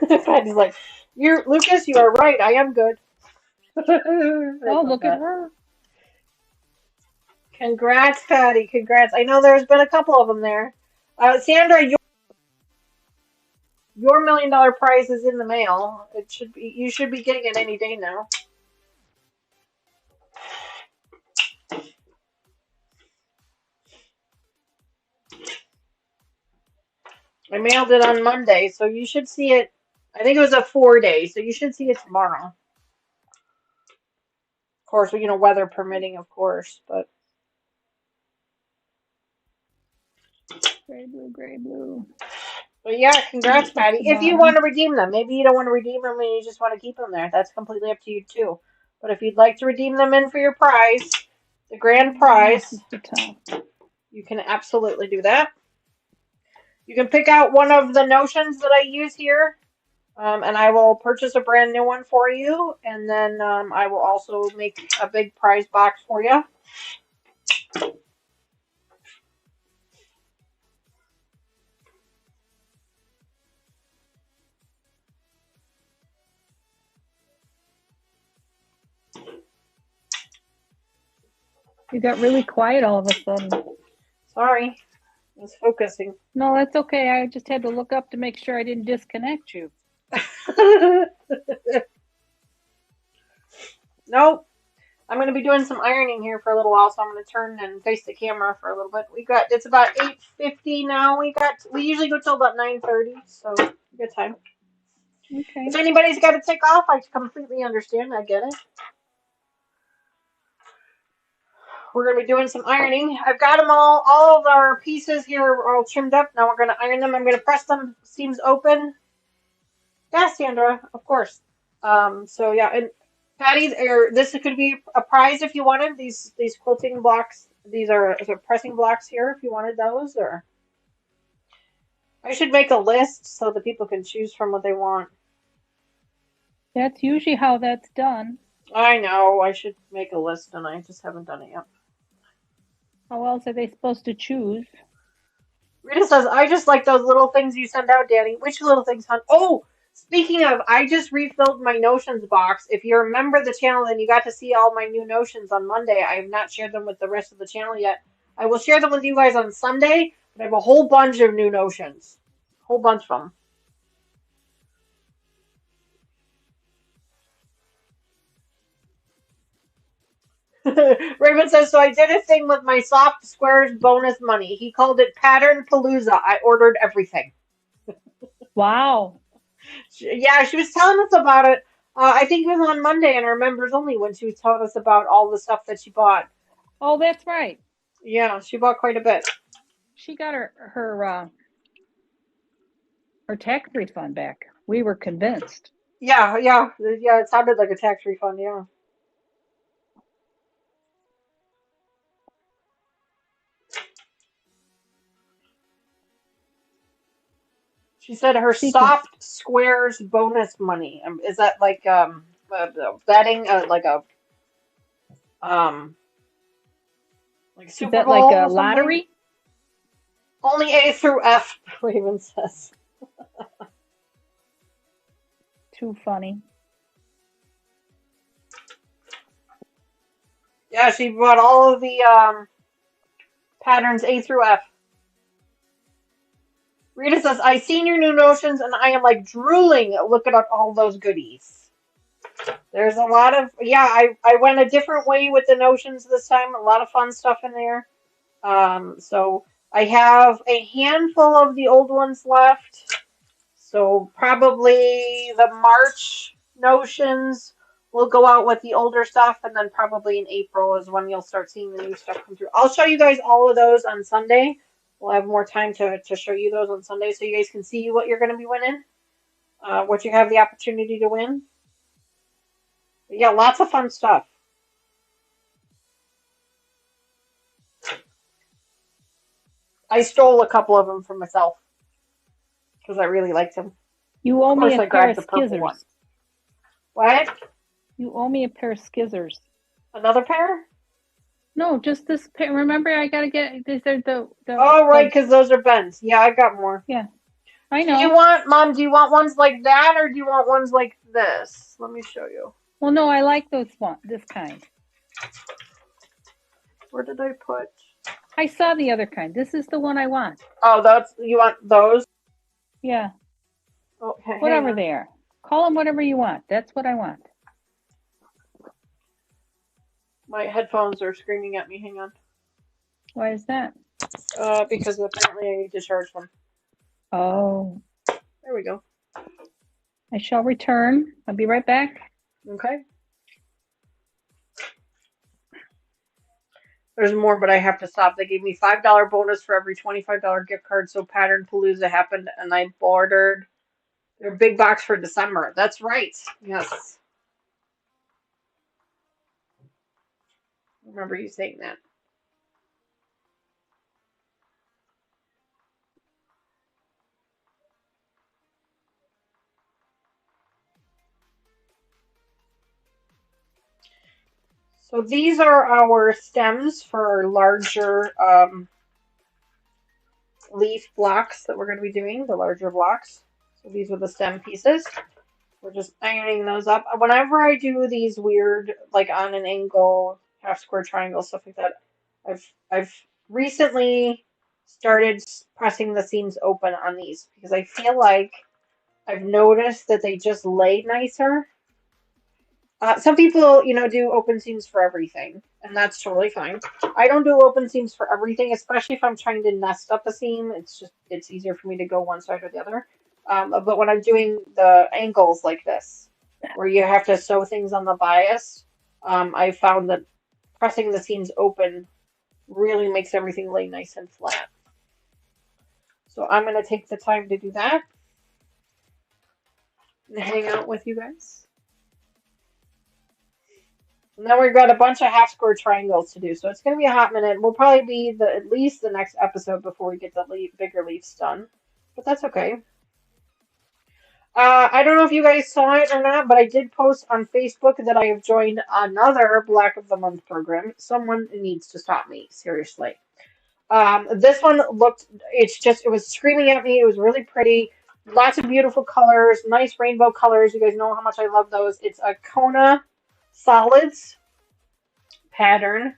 Patty's like, Lucas, you are right. I am good. Oh, look at her. Congrats, Patty. Congrats. I know there's been a couple of them there. Sandra, your $1 million prize is in the mail. You should be getting it any day now. I mailed it on Monday, so you should see it. I think it was a 4-day, so you should see it tomorrow. Of course, weather permitting, of course, but. Gray blue, gray blue. But yeah, congrats, Patty. If you want to redeem them, maybe you don't want to redeem them and you just want to keep them there. That's completely up to you too. But if you'd like to redeem them in for your prize, the grand prize, you can absolutely do that. You can pick out one of the notions that I use here, and I will purchase a brand new one for you, and then I will also make a big prize box for you. You got really quiet all of a sudden. Sorry, I was focusing. No, that's okay. I just had to look up to make sure I didn't disconnect you. Nope. I'm going to be doing some ironing here for a little while, so I'm going to turn and face the camera for a little bit. It's about 8:50 now. We usually go till about 9:30, so good time. Okay. If anybody's got to take off, I completely understand. I get it. We're going to be doing some ironing. I've got them all of our pieces here are all trimmed up. Now we're going to iron them. I'm going to press them, seams open. Yeah, Sandra, of course. So yeah, and Patty, this could be a prize if you wanted these quilting blocks. These are pressing blocks here if you wanted those, or I should make a list so that people can choose from what they want. That's usually how that's done. I know, I should make a list and I just haven't done it yet. How else are they supposed to choose? Rita says, I just like those little things you send out, Danny. Which little things, hon? Oh, speaking of, I just refilled my Notions box. If you remember the channel and you got to see all my new Notions on Monday, I have not shared them with the rest of the channel yet. I will share them with you guys on Sunday, but I have a whole bunch of new Notions. A whole bunch of them. Raven says, so I did a thing with my soft squares bonus money. He called it Pattern Palooza. I ordered everything. Wow. Yeah, she was telling us about it. I think it was on Monday in our members only when she was telling us about all the stuff that she bought. Oh, that's right. Yeah, she bought quite a bit. She got her tax refund back. We were convinced. Yeah. It sounded like a tax refund. Yeah. She said her soft squares bonus money. Is that like betting like a like Super Is that Bowl like a or something? lottery? Only A through F, Raven says. Too funny. Yeah, she bought all of the patterns A through F. Rita says, I seen your new Notions and I am like drooling looking at all those goodies. There's a lot of, yeah, I went a different way with the Notions this time. A lot of fun stuff in there. So I have a handful of the old ones left. So probably the March Notions will go out with the older stuff, and then probably in April is when you'll start seeing the new stuff come through. I'll show you guys all of those on Sunday. We'll have more time to show you those on Sunday so you guys can see what you're going to be winning, what you have the opportunity to win. But yeah, lots of fun stuff. I stole a couple of them for myself because I really liked them. You owe me a pair of skizzers. One. What? You owe me a pair of skizzers. Another pair? No, just this pair. Remember, I gotta get these are the oh, right, because those are Ben's. Yeah, I got more. Yeah, I know. Mom, do you want ones like that or do you want ones like this? Let me show you. Well, no, I like this kind. Where did I put? I saw the other kind. This is the one I want. Oh, you want those? Yeah. Okay. Whatever they are. Call them whatever you want. That's what I want. My headphones are screaming at me. Hang on. Why is that? Because apparently I need to charge them. Oh. There we go. I shall return. I'll be right back. Okay. There's more, but I have to stop. They gave me $5 bonus for every $25 gift card, so Pattern Palooza happened, and I ordered their big box for December. That's right. Yes. I remember you saying that. So these are our stems for our larger leaf blocks that we're going to be doing, the larger blocks. So these are the stem pieces. We're just ironing those up. Whenever I do these weird, like on an angle, half square triangle, stuff like that, I've recently started pressing the seams open on these because I feel like I've noticed that they just lay nicer. Some people, do open seams for everything, and that's totally fine. I don't do open seams for everything, especially if I'm trying to nest up a seam. It's easier for me to go one side or the other. But when I'm doing the angles like this, where you have to sew things on the bias, I found that pressing the seams open really makes everything lay nice and flat. So I'm going to take the time to do that and hang out with you guys. And then we've got a bunch of half square triangles to do, so it's going to be a hot minute. We'll probably be at least the next episode before we get the bigger leaves done. but that's okay. I don't know if you guys saw it or not, but I did post on Facebook that I have joined another Black of the Month program. Someone needs to stop me, seriously. This one looked, it was screaming at me. It was really pretty. Lots of beautiful colors, nice rainbow colors. You guys know how much I love those. It's a Kona Solids pattern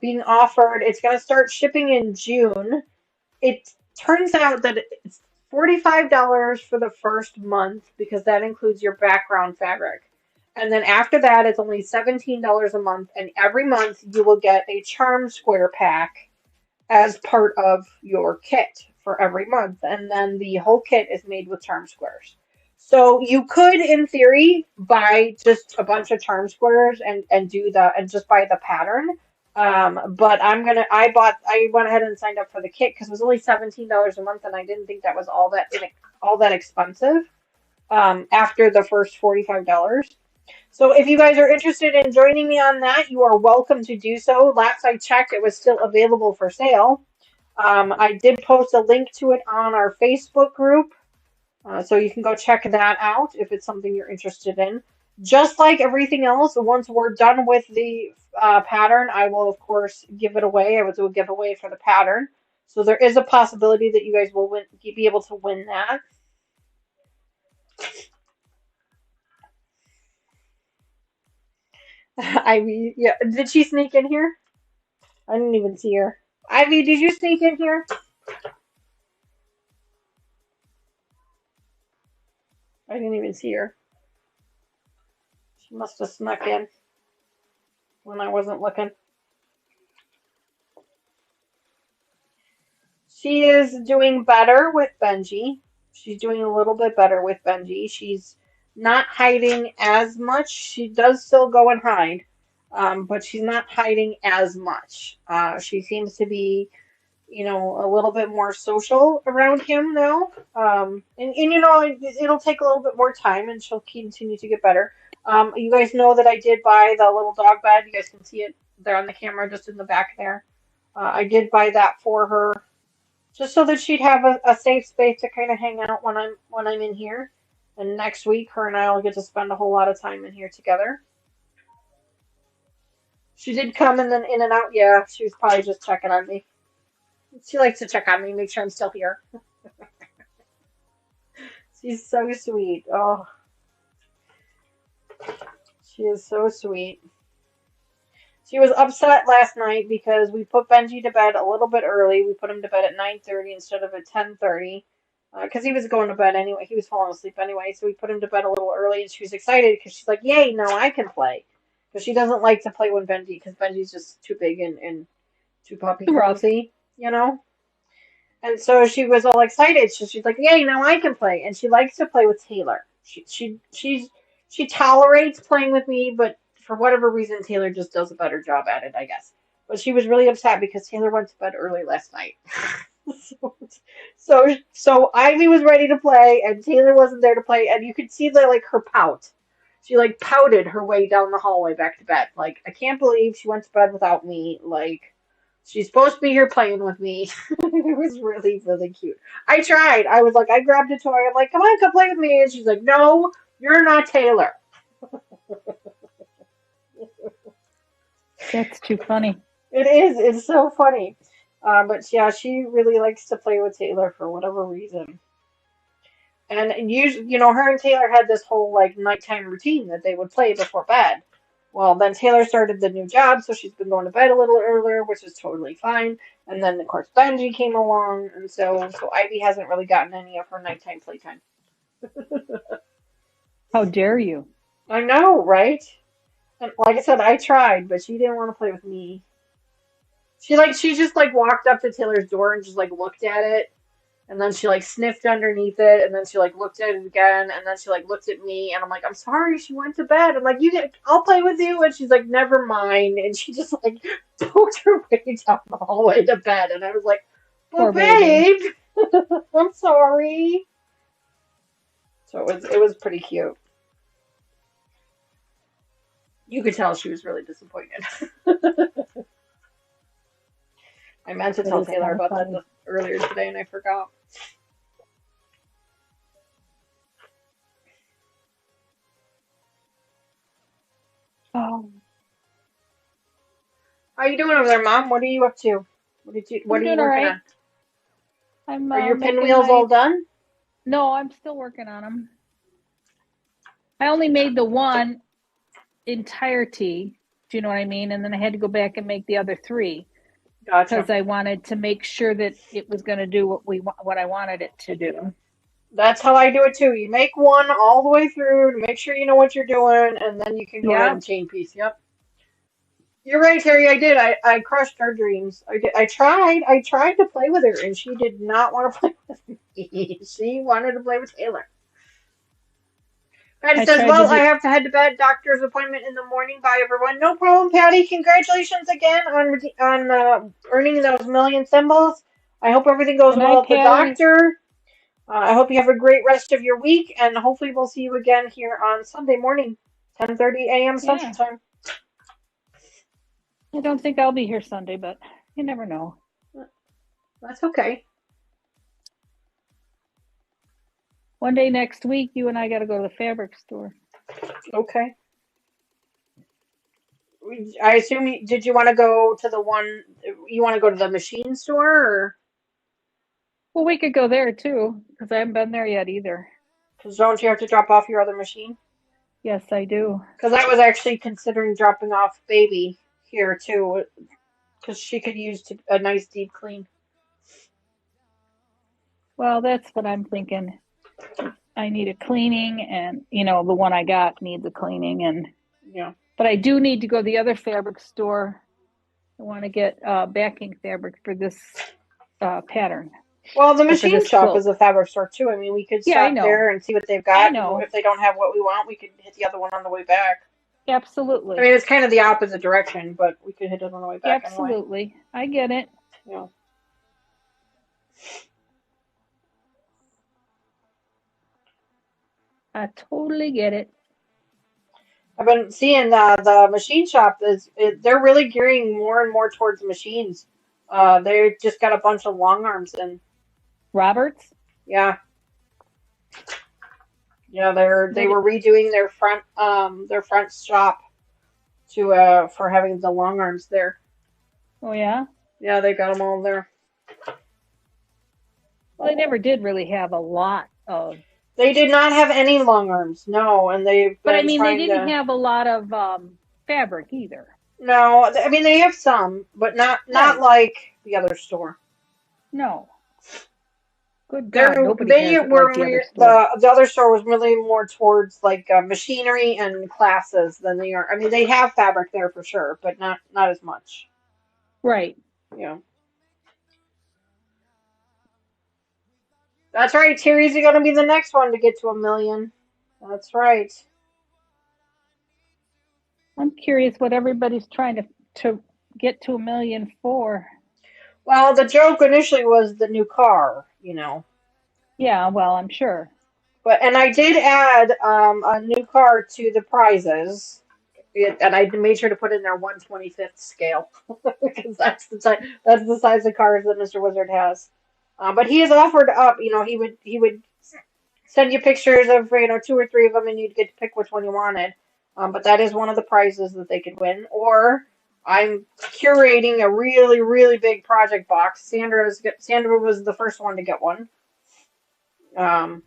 being offered. It's going to start shipping in June. It turns out that it's $45 for the first month because that includes your background fabric. And then after that, it's only $17 a month. And every month you will get a charm square pack as part of your kit for every month. And then the whole kit is made with charm squares. So you could, in theory, buy just a bunch of charm squares and just buy the pattern. But I went ahead and signed up for the kit because it was only $17 a month, and I didn't think that was all that expensive. After the first $45. So if you guys are interested in joining me on that, you are welcome to do so. Last I checked, it was still available for sale. I did post a link to it on our Facebook group, so you can go check that out if it's something you're interested in. Just like everything else, once we're done with the pattern, I will, of course, give it away. I will do a giveaway for the pattern. So there is a possibility that you guys will be able to win that. Ivy, yeah. Did she sneak in here? I didn't even see her. Ivy, did you sneak in here? I didn't even see her. She must have snuck in when I wasn't looking. She is doing better with Benji. She's doing a little bit better with Benji. She's not hiding as much. She does still go and hide, but she's not hiding as much. She seems to be, a little bit more social around him now. It'll take a little bit more time, and she'll continue to get better. You guys know that I did buy the little dog bed. You guys can see it there on the camera, just in the back there. I did buy that for her, just so that she'd have a safe space to kind of hang out when I'm in here. And next week, her and I will get to spend a whole lot of time in here together. She did come and then in and out. Yeah, she was probably just checking on me. She likes to check on me, make sure I'm still here. She's so sweet. Oh, she is so sweet. She was upset last night because we put Benji to bed a little bit early. We put him to bed at 9:30 instead of at 10:30 because he was going to bed anyway. He was falling asleep anyway, so we put him to bed a little early, and she was excited because she's like, "Yay, now I can play." Because she doesn't like to play with Benji because Benji's just too big and too puppy, And so she was all excited. So she's like, "Yay, now I can play." And she likes to play with Taylor. She tolerates playing with me, but for whatever reason, Taylor just does a better job at it, I guess. But she was really upset because Taylor went to bed early last night. so Ivy was ready to play, and Taylor wasn't there to play, and you could see her pout. She pouted her way down the hallway back to bed. I can't believe she went to bed without me. She's supposed to be here playing with me. It was really, really cute. I tried. I was I grabbed a toy. I'm like, "Come on, come play with me." And she's like, "No, you're not Taylor." That's too funny. It is. It's so funny. But yeah, she really likes to play with Taylor for whatever reason. And usually, her and Taylor had this whole nighttime routine that they would play before bed. Well, then Taylor started the new job, so she's been going to bed a little earlier, which is totally fine. And then, of course, Benji came along, and so Ivy hasn't really gotten any of her nighttime playtime. How dare you? I know, right? And like I said, I tried, but she didn't want to play with me. She just walked up to Taylor's door and just looked at it, and then she sniffed underneath it, and then she looked at it again, and then she looked at me, and I'm like, "I'm sorry, she went to bed." I'm like, I'll play with you," and she's like, "Never mind," and she just poked her way down the hallway to bed, and I was like, "Well, babe, I'm sorry." So it was pretty cute. You could tell she was really disappointed. I meant to tell Taylor about that earlier today, and I forgot. How you doing over there, Mom? What are you up to? What are I'm you doing all working right. on? I'm Are your making pinwheels my. all done? No, I'm still working on them. I only made the one entirety. Do you know what I mean? And then I had to go back and make the other three Gotcha. because I wanted to make sure that it was going to do what I wanted it to do. That's how I do it too. You make one all the way through to make sure you know what you're doing, and then you can go ahead Yeah, and chain piece. Yep. You're right, Terry. I did. I crushed her dreams. I did. I tried. I tried to play with her, and she did not want to play with me. She wanted to play with Taylor. Patty I says, tried to "Well, I do. have to head to bed. Doctor's appointment in the morning. Bye, everyone." No problem, Patty. Congratulations again on earning those million symbols. I hope everything goes Good night, well at the Patty. doctor. I hope you have a great rest of your week, and hopefully we'll see you again here on Sunday morning, 10:30 a.m. Central Yeah, Time. I don't think I'll be here Sunday, but you never know. That's okay. One day next week, you and I got to go to the fabric store. Okay. I assume did you want to go to the one you want to go to the machine store or Well, we could go there too because I haven't been there yet either. because don't you have to drop off your other machine? Yes, I do. Because I was actually considering dropping off baby here too, because she could use a nice deep clean. Well, that's what I'm thinking. I need a cleaning, and the one I got needs a cleaning, Yeah. but I do need to go to the other fabric store. I want to get backing fabric for this pattern Well, the or for machine this shop is quilt. a fabric store too. I mean, we could Yeah, I stop know. there and see what they've I got, and know. if they don't have what we want, we could hit the other one on the way back. I Absolutely. mean, it's kind of the opposite direction, but we could hit it on the way back anyway. Absolutely. I get it. Yeah. I totally get it. I've been seeing the machine shop they're really gearing more and more towards machines. They just got a bunch of long arms and Roberts? yeah, yeah, they They, were redoing their front shop to for having the long arms there. oh, yeah? Yeah, they got them all there. Well, they never did really have a lot of. They did not have any long arms, no, and they've But I been mean, they trying didn't to. have a lot of fabric either. No, I mean they have some, but not Right. like the other store. No. Good God, nobody They has it were like the other store. the other store was really more towards like machinery and classes than they are. I mean, they have fabric there for sure, but not as much. Right. Yeah, that's right. Terry's going to be the next one to get to 1 million. That's right. I'm curious what everybody's trying to get to 1 million for. Well, the joke initially was the new car, you know. Yeah, well, I'm sure. And I did add a new car to the prizes. And I made sure to put in their 1/25th scale because that's the size of cars that Mr. Wizard has. But he has offered up. He would send you pictures of 2 or 3 of them, and you'd get to pick which one you wanted. But that is one of the prizes that they could win. Or I'm curating a really really big project box. Sandra was the first one to get one. Um,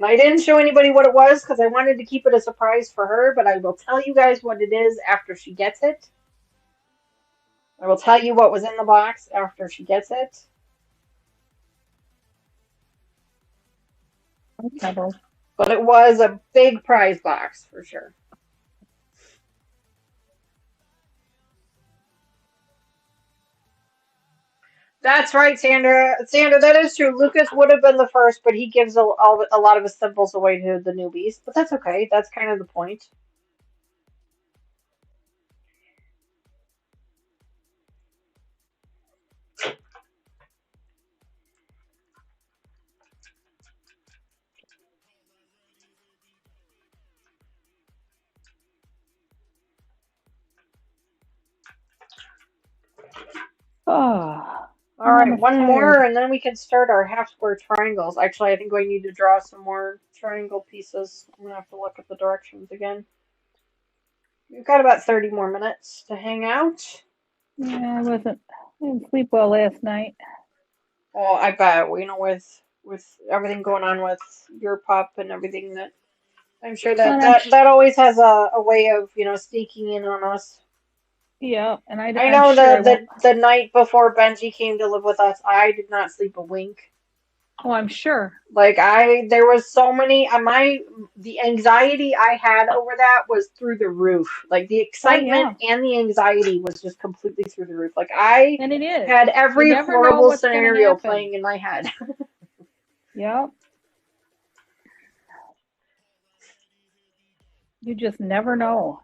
I didn't show anybody what it was because I wanted to keep it a surprise for her, but I will tell you guys what it is after she gets it. I will tell you what was in the box after she gets it. Okay. But it was a big prize box for sure. That's right, Sandra. Sandra, that is true. Lucas would have been the first, but he gives a lot of his symbols away to the newbies. But that's okay. That's kind of the point. Oh, All I'm right, almost one tired. more, and then we can start our half square triangles. Actually, I think we need to draw some more triangle pieces. I'm gonna have to look at the directions again. We've got about 30 more minutes to hang out. Yeah, I didn't sleep well last night. Well, I bet, with everything going on with your pup and everything, that I'm sure that always has a way of, sneaking in on us. Yeah, and I I'm know sure I won't. the night before Benji came to live with us, I did not sleep a wink. Oh, I'm sure. Like there was so many. The anxiety I had over that was through the roof. Like the excitement and the anxiety was just completely through the roof. Like I And it is. had You every never know horrible what's gonna scenario happen. playing in my head. Yep. You just never know.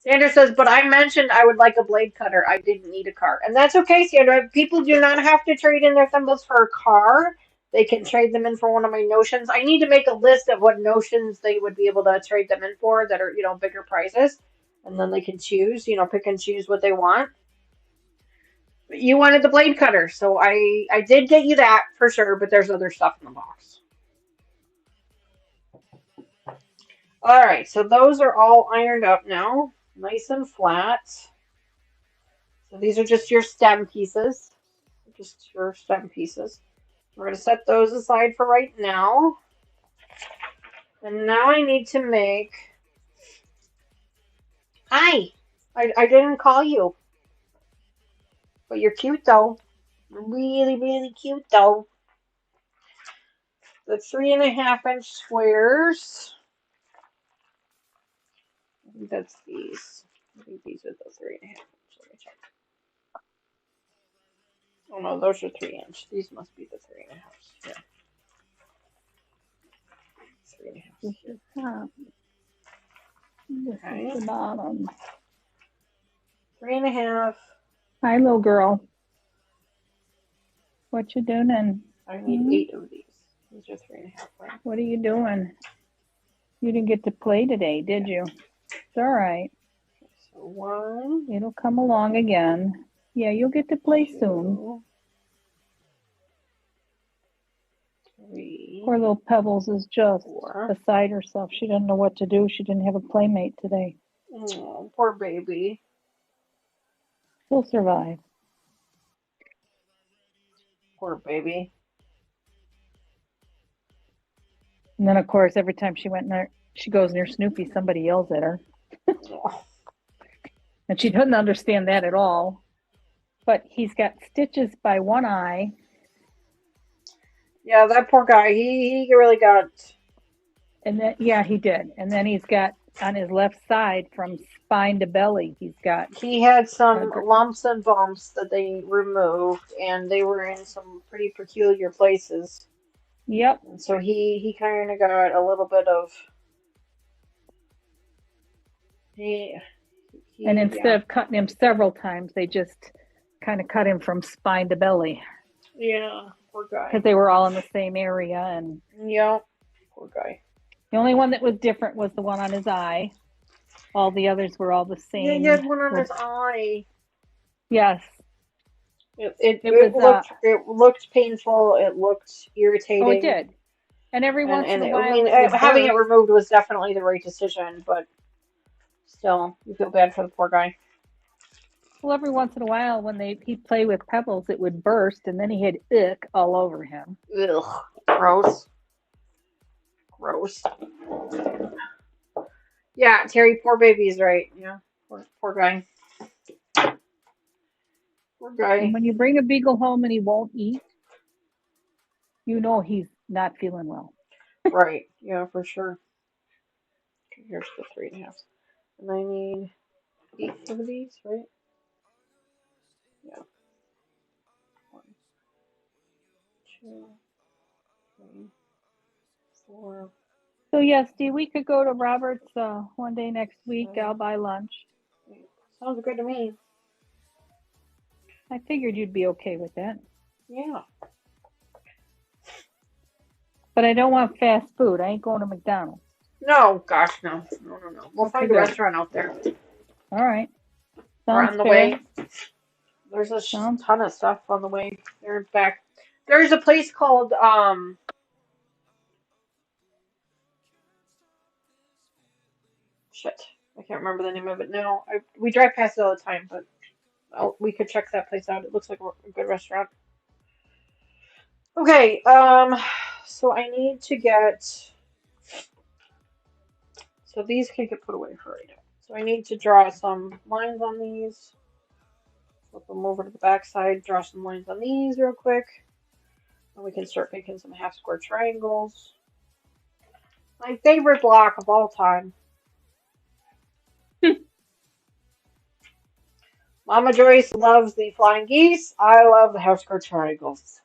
Sandra says, but I mentioned I would like a blade cutter. I didn't need a car. And that's okay, Sandra. People do not have to trade in their thimbles for a car. They can trade them in for one of my notions. I need to make a list of what notions they would be able to trade them in for that are, bigger prices. And then they can choose, pick and choose what they want. But you wanted the blade cutter, so I did get you that for sure, but there's other stuff in the box. Alright, so those are all ironed up now. Nice and flat. So these are just your stem pieces. Just your stem pieces. We're going to set those aside for right now. And now I need to make... Hi! I didn't call you. But you're cute though. Really, really cute though. The 3.5-inch squares. I think that's these. I think these are the 3.5 inch. Let me check. Oh no, those are 3-inch. These must be the 3.5. Yeah. 3.5. This is top. This Okay. is the bottom. 3.5. Hi, little girl. What you doing? I need 8 of these. These are 3.5, right? What are you doing? You didn't get to play today, did you? It's all right. So 1. It'll come along again. Yeah, you'll get to play 2, soon. 3. Poor little Pebbles is just 4. beside herself. She doesn't know what to do. She didn't have a playmate today. Oh, poor baby. She'll survive. Poor baby. And then, of course, every time she goes near Snoopy, somebody yells at her. Oh. And she doesn't understand that at all. But he's got stitches by one eye. Yeah, that poor guy. He really got. And then, yeah, he did. And then he's got on his left side from spine to belly. He had some lumps and bumps that they removed, and they were in some pretty peculiar places. Yep. And so he kind of got a little bit of. And instead of cutting him several times, they just kind of cut him from spine to belly. Yeah, poor guy. Because they were all in the same area. And yeah, poor guy. The only one that was different was the one on his eye. All the others were all the same. Yeah, he had one on his eye. Yes. It looked painful. It looked irritating. Oh, it did. And every once in a while, I mean, having it removed was definitely the right decision, but still, you feel bad for the poor guy. Well, every once in a while, when he'd play with Pebbles, it would burst, and then he had ick all over him. Ugh, gross. Gross. Yeah, Terry, poor baby's right. Yeah, poor guy. Poor guy. And when you bring a beagle home and he won't eat, you know he's not feeling well. Right. Yeah, for sure. Okay, here's the 3.5. And I need 8 of these, right? Yeah. 1, 2, 3, 4. So yes, Dee, we could go to Robert's one day next week. I'll buy lunch. Sounds good to me. I figured you'd be okay with that. Yeah. But I don't want fast food. I ain't going to McDonald's. No, gosh, no. No. We'll find a restaurant out there. All right. We're on the way. There's a ton of stuff on the way. They're back. There's a place called Shit, I can't remember the name of it now. We drive past it all the time, but we could check that place out. It looks like a good restaurant. Okay, so I need to get. So these can get put away for right now. So I need to draw some lines on these. Flip them over to the back side, draw some lines on these real quick. And we can start making some half square triangles. My favorite block of all time. Mama Joyce loves the flying geese. I love the half square triangles.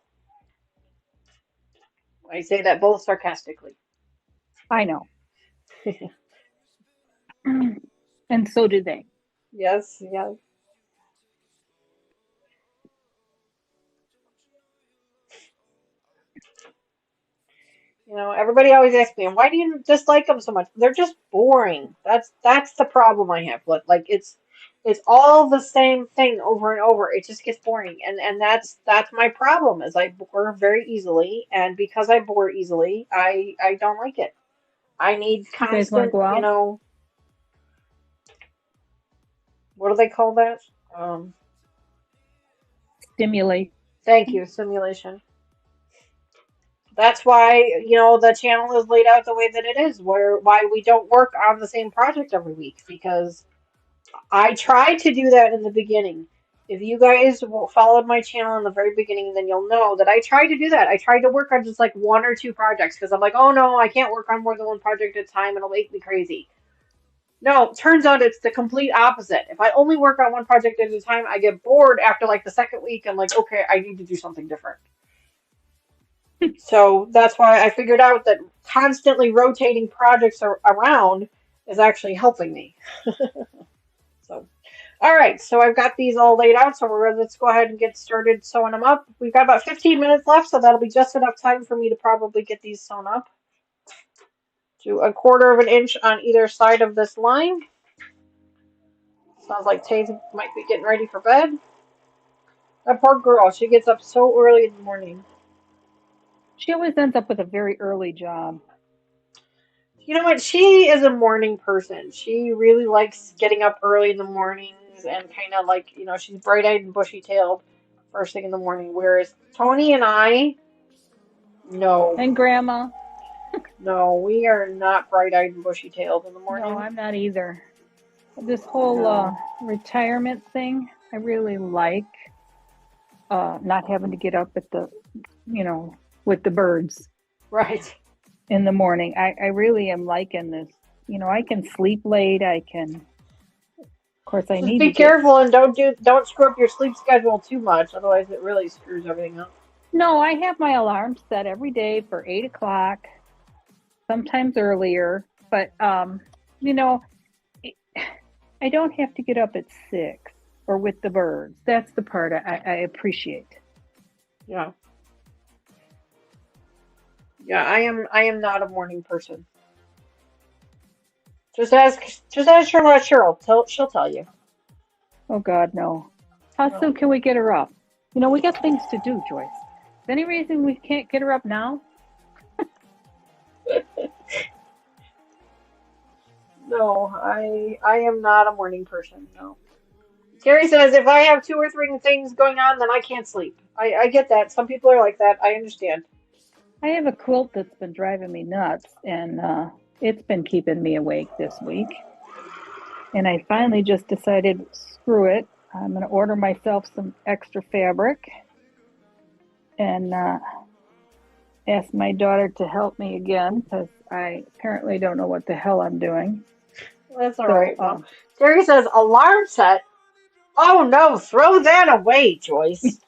I say that both sarcastically. I know. And so do they. Yes, yes. You know, everybody always asks me, why do you dislike them so much? They're just boring. That's the problem I have. Like it's all the same thing over and over. It just gets boring, and that's my problem. Is I bore very easily, and because I bore easily, I don't like it. I need You guys want to constant. go You out? know, what do they call that? Stimulate. Thank you, simulation. That's why, the channel is laid out the way that it is, why we don't work on the same project every week, because I tried to do that in the beginning. If you guys followed my channel in the very beginning, then you'll know that I tried to do that. I tried to work on just like one or two projects because I'm like, oh no, I can't work on more than one project at a time. It'll make me crazy. No, turns out it's the complete opposite. If I only work on one project at a time, I get bored after like the second week. I'm like, okay, I need to do something different. So that's why I figured out that constantly rotating projects around is actually helping me. So, all right, so I've got these all laid out, so let's go ahead and get started sewing them up. We've got about 15 minutes left, so that'll be just enough time for me to probably get these sewn up to 1/4 of an inch on either side of this line. Sounds like Taze might be getting ready for bed. That poor girl, she gets up so early in the morning. She always ends up with a very early job. You know what? She is a morning person. She really likes getting up early in the mornings and kind of like, she's bright-eyed and bushy-tailed first thing in the morning. Whereas Tony and I, no. And Grandma? No, we are not bright-eyed and bushy-tailed in the morning. No, I'm not either. This whole retirement thing, I really like not having to get up at the, with the birds. Right. In the morning. I really am liking this. I can sleep late. I can, of course, I need to be careful and don't screw up your sleep schedule too much. Otherwise, it really screws everything up. No, I have my alarm set every day for 8 o'clock, sometimes earlier. But, I don't have to get up at 6 or with the birds. That's the part I appreciate. Yeah. Yeah, I am not a morning person. Just ask Charlotte Cheryl. She'll tell you. Oh God, no. How soon can we get her up? We got things to do, Joyce. Is any reason we can't get her up now? No, I am not a morning person. No. Terry says if I have 2 or 3 things going on, then I can't sleep. I get that. Some people are like that. I understand. I have a quilt that's been driving me nuts, and it's been keeping me awake this week. And I finally just decided, screw it. I'm going to order myself some extra fabric and ask my daughter to help me again because I apparently don't know what the hell I'm doing. That's all right. Terry says alarm set. Oh no, throw that away, Joyce.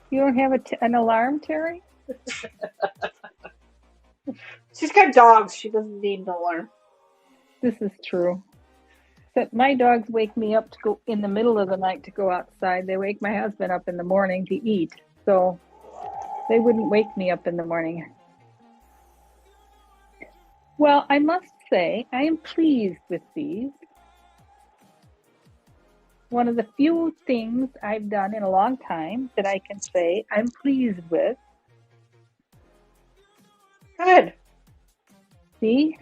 You don't have an alarm, Terry? She's got dogs. She doesn't need an alarm. This is true. But my dogs wake me up to go in the middle of the night to go outside. They wake my husband up in the morning to eat. So they wouldn't wake me up in the morning. Well, I must say I am pleased with these. One of the few things I've done in a long time that I can say I'm pleased with. Good. See,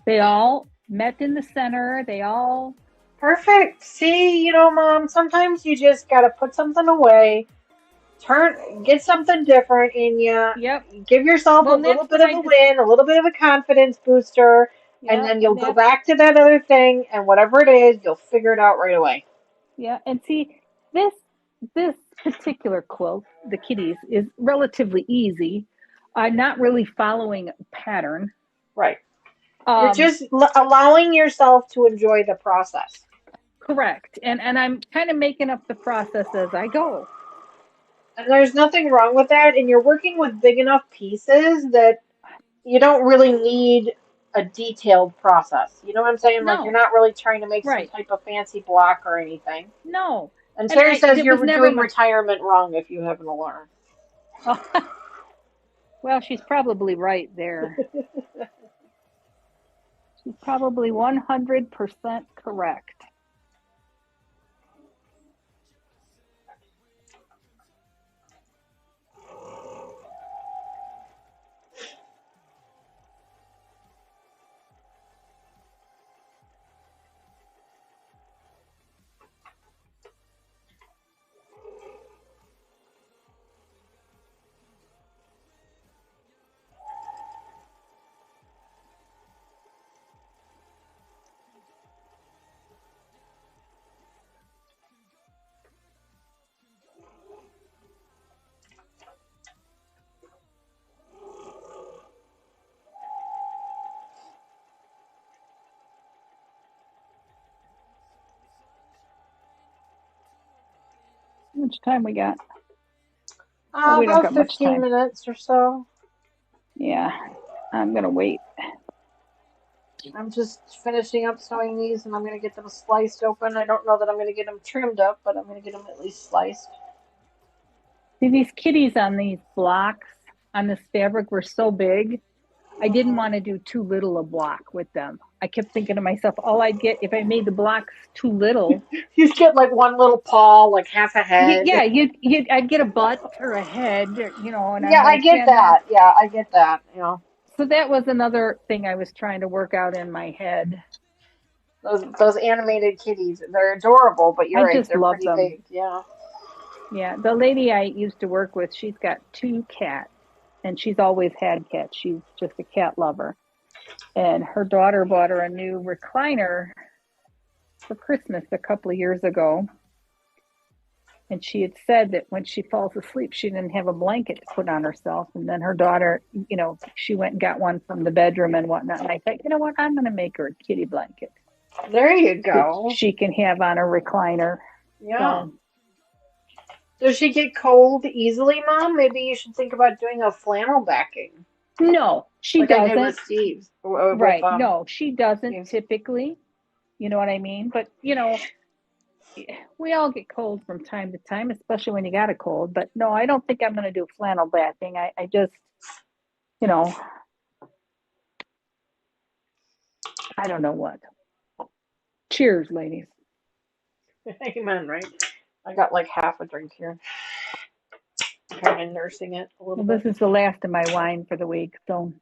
they all met in the center. They all, Perfect. See, Mom, sometimes you just gotta put something away, get something different in you, yep. give yourself a Well, and little that's bit what of I a just, win, a little bit of a confidence booster, and yep. then you'll And go that's, back to that other thing, and whatever it is, you'll figure it out right away. yeah. And see, this, this particular quilt, the kitties, is relatively easy. I'm not really following a pattern. Right. You're Um, just allowing yourself to enjoy the process. Correct. And I'm kind of making up the process as I go. And there's nothing wrong with that, and you're working with big enough pieces that you don't really need a detailed process. You know what I'm saying? Like you're No, not really trying to make some right. type of fancy block or anything. No. And And Terry says it was you're never doing my, retirement wrong if you haven't learned. oh, well, she's probably right there. She's probably 100% correct. How much time we got? Oh, we don't About got much 15 time. minutes or so. Yeah, I'm going to wait. I'm just finishing up sewing these and I'm going to get them sliced open. I don't know that I'm going to get them trimmed up, but I'm going to get them at least sliced. See, these kitties on these blocks on this fabric were so big. I didn't want to do too little a block with them. I kept thinking to myself, all I'd get if I made the blocks too little. You get like one little paw, like half a head. Yeah, I'd get a butt or a head, and I'm Yeah, I like, get yeah, no. that. Yeah, I get that. So that was another thing I was trying to work out in my head. Those animated kitties, they're adorable, but you're I right, just they're love pretty them. big. Yeah. Yeah, the lady I used to work with, she's got two cats, and she's always had cats. She's just a cat lover. And her daughter bought her a new recliner for Christmas a couple of years ago. And she had said that when she falls asleep, she didn't have a blanket to put on herself. And then her daughter, she went and got one from the bedroom and whatnot. And I thought, you know what? I'm going to make her a kitty blanket There you that go. she can have on a recliner. Yeah. So, Does she get cold easily, Mom? Maybe you should think about doing a flannel backing, no, she like I did doesn't. with Steve, with Right. No, she doesn't Steve's. typically. You know what I mean? But, we all get cold from time to time, especially when you got a cold. But no, I don't think I'm going to do flannel backing. I just, you know, I don't know what. Cheers, ladies. Amen, right? I got like half a drink here. Kind of nursing it a little Well, bit. this is the last of my wine for the week. So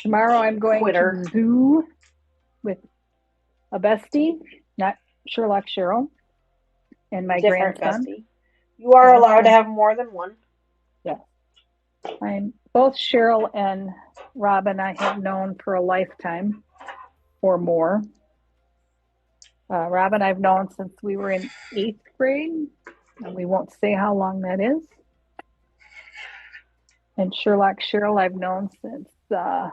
tomorrow I'm going to Quitter. the zoo with a bestie, not Sherlock Cheryl, and my Different grandson. bestie. You are Yes, allowed to have more than one. yes. I'm both Cheryl and Robin I have known for a lifetime or more. Robin I've known since we were in 8th grade, and we won't say how long that is. And Sherlock Cheryl I've known since I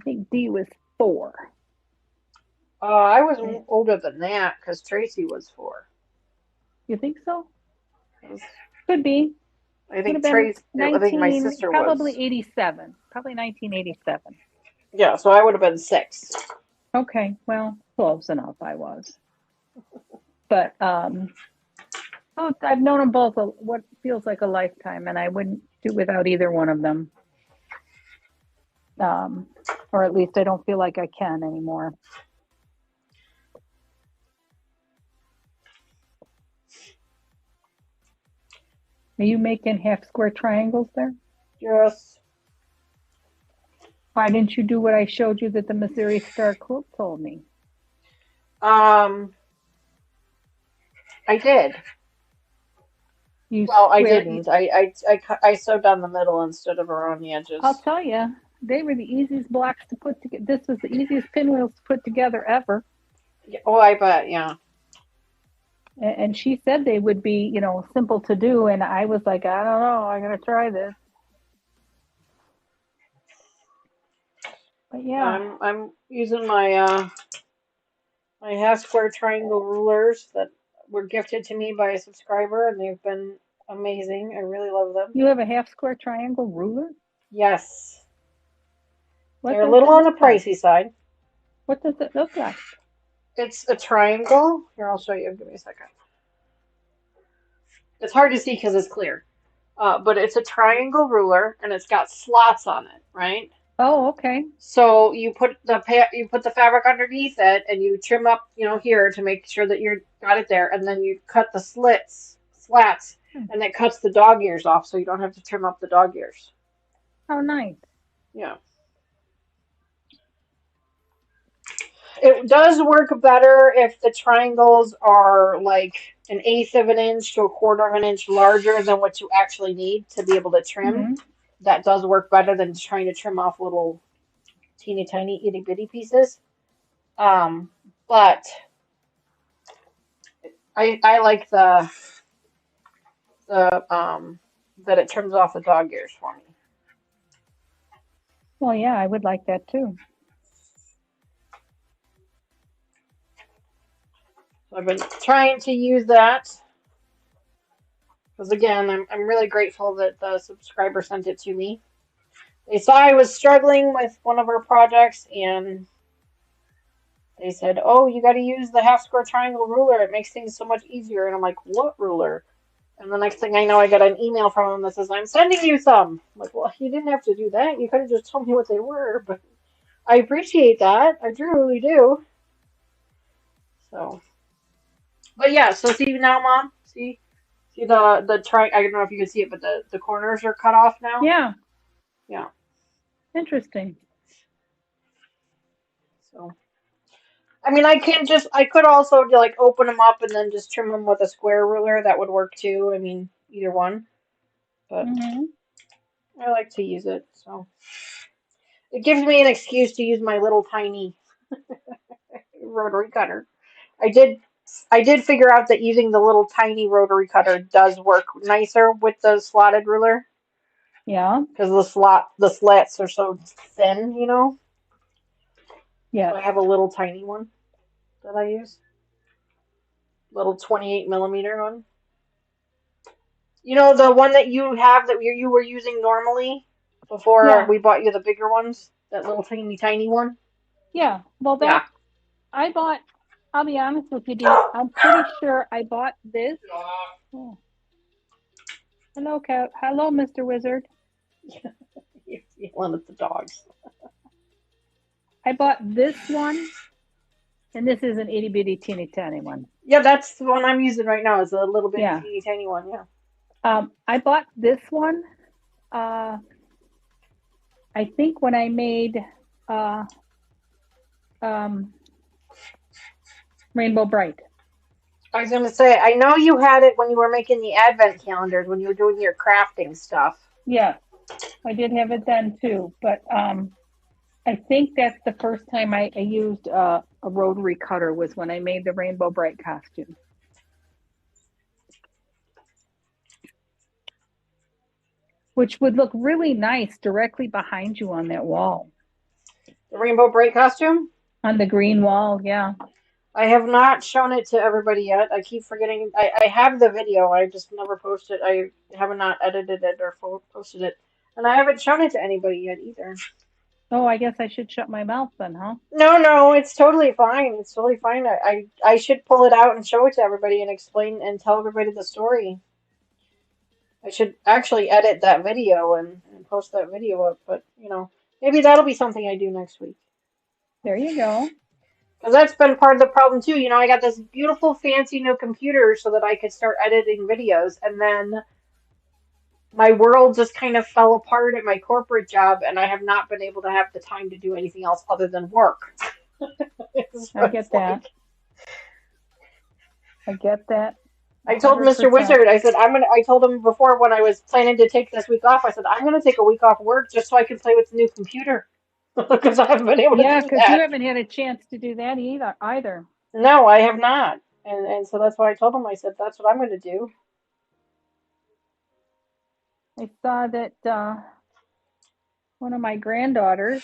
think Dee was 4. I was Eh, older than that because Tracy was 4. You think so? Could be. I Would have think been Trace. I think my 19, sister probably was. 87, probably 1987. Yeah, so I would have been 6. Okay, well, close enough I was. But I've known them both what feels like a lifetime, and I wouldn't do without either one of them. Or at least I don't feel like I can anymore. Are you making half square triangles there? Yes. Why didn't you do what I showed you that the Missouri Star Quilt told me? I did. You Well, I square. didn't. I sewed down the middle instead of around the I'll edges. tell you, they were the easiest blocks to put together. This was the easiest pinwheels to put together ever. Yeah, oh, I bet, yeah. And she said they would be, simple to do. And I was like, I don't know, I'm gonna try this. But yeah, I'm using my half square triangle rulers that were gifted to me by a subscriber, and they've been amazing. I really love them. you have a half square triangle ruler. Yes, What they're a does little it on the look like? pricey side. What does it look like? It's a triangle. Here, I'll show you. Give me a second. It's hard to see because it's clear. But it's a triangle ruler, and it's got slots on it, right? Oh, okay. So you put the fabric underneath it, and you trim up, here to make sure that you got it there, and then you cut the slats, and it cuts the dog ears off, so you don't have to trim up the dog ears. How nice. Yeah. It does work better if the triangles are like an eighth of an inch to a quarter of an inch larger than what you actually need to be able to trim. Hmm. That does work better than trying to trim off little teeny tiny itty bitty pieces. But I like the that it trims off the dog ears for me. Well, yeah, I would like that too. So I've been trying to use that because again, I'm really grateful that the subscriber sent it to me. They saw I was struggling with one of our projects, and they said, "Oh, you got to use the half square triangle ruler. It makes things so much easier." And I'm like, "What ruler?" And the next thing I know, I got an email from them that says, "I'm sending you some." I'm like, well, you didn't have to do that. You could have just told me what they were, but I appreciate that. I truly do. So, but yeah. So see now, Mom. See the tri. I don't know if you can see it, but the corners are cut off now. Yeah, Yeah. interesting. So. I mean, I could also like open them up and then just trim them with a square ruler. That would work too. I mean, either one. But Hmm. I like to use it, so it gives me an excuse to use my little tiny rotary cutter. I did, I did figure out that using the little tiny rotary cutter does work nicer with the slotted ruler Yeah. because the slats are so thin. So Yes. I have a little tiny one that I use, little 28 millimeter one. You know, the one that you have that you were using normally before Yeah. we bought you the bigger ones? That little tiny one? Yeah. Well, Yeah. I bought. I'll be honest with you, Dee. I'm pretty sure I bought this. Oh, hello, cat. Hello, Mr. Wizard. You're yelling at the dogs. I bought this one, and this is an itty bitty teeny tiny one. Yeah, that's the one I'm using right now. Is a little bit Yeah. teeny tiny one. Yeah. I bought this one. Uh, I think when I made uh, um, Rainbow Bright. I was gonna say, I know you had it when you were making the advent calendars, when you were doing your crafting stuff. Yeah, I did have it then too, but I think that's the first time I used a rotary cutter was when I made the Rainbow Bright costume. Which would look really nice directly behind you on that wall. The Rainbow Bright costume? On the green wall, yeah. I have not shown it to everybody yet. I keep forgetting. I have the video. I just never posted. I have not edited it or posted it, and I haven't shown it to anybody yet either. Oh, I guess I should shut my mouth then, huh? No, it's totally fine. It's totally fine. I should pull it out and show it to everybody and explain and tell everybody the story. I should actually edit that video and post that video up, but maybe that'll be something I do next week. There you go. Because that's been part of the problem too. I got this beautiful fancy new computer so that I could start editing videos, and then my world just kind of fell apart at my corporate job, and I have not been able to have the time to do anything else other than work. I get that. I get that. I told Mr. 100%. Wizard, I said, I told him before when I was planning to take this week off, I said, I'm going to take a week off work just so I can play with the new computer. Because I haven't been able to do Yeah, that. because you haven't had a chance to do that either. No, I have not. And so that's why I told him, I said, that's what I'm going to do. I saw that one of my granddaughters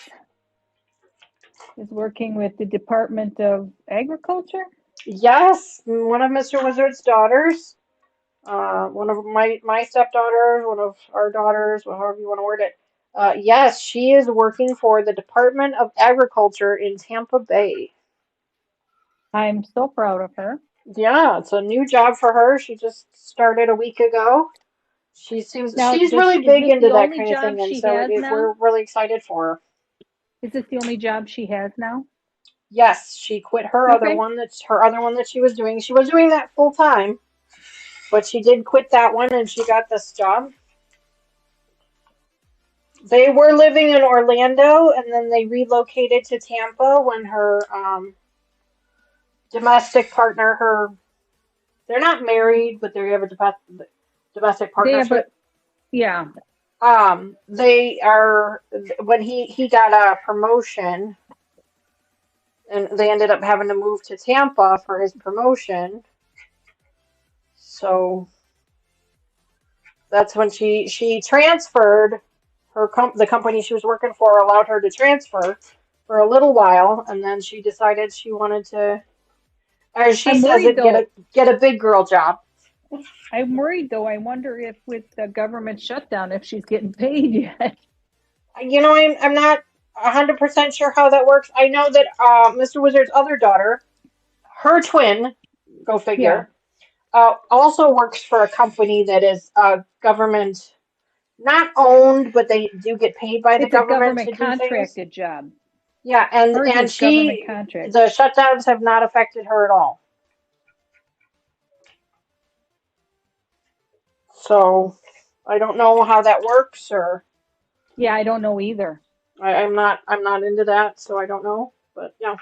is working with the Department of Agriculture. Yes, one of Mr. Wizard's daughters, one of my stepdaughters, one of our daughters, however you want to word it. Yes, she is working for the Department of Agriculture in Tampa Bay. I'm so proud of her. Yeah, it's a new job for her. She just started a week ago. She's really big into that kind of thing, and so we're really excited for her. Is this the only job she has now? Yes, she quit her other one that she was doing. She was doing that full time, but she did quit that one and she got this job. They were living in Orlando and then they relocated to Tampa when her domestic partner, they're not married, but they have a domestic partnership. Yeah. They are, when he got a promotion and they ended up having to move to Tampa for his promotion. So that's when she transferred the company she was working for allowed her to transfer for a little while, and then she decided she wanted to, as she says it, get a big girl job. I'm worried though. I wonder if with the government shutdown, if she's getting paid yet. You know, I'm not 100% sure how that works. I know that Mr. Wizard's other daughter, her twin, go figure, also works for a company that is government, not owned, but they do get paid by the government to do things. It's a government contracted job. Yeah, and the shutdowns have not affected her at all. So I don't know how that works, or yeah, I don't know either. I'm not into that, so I don't know. But yeah.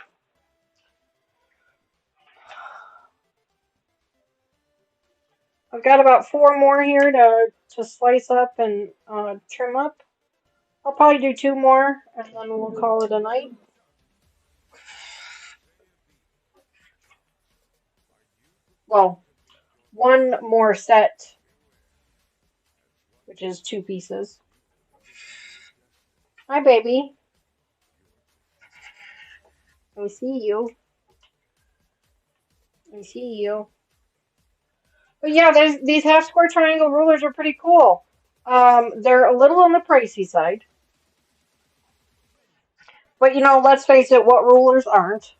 I've got about 4 more here to slice up and trim up. I'll probably do 2 more, and then we'll call it a night. Well, 1 more set, which is 2 pieces. Hi, baby. I see you. I see you. But yeah, these half square triangle rulers are pretty cool. They're a little on the pricey side. But you know, let's face it, what rulers aren't?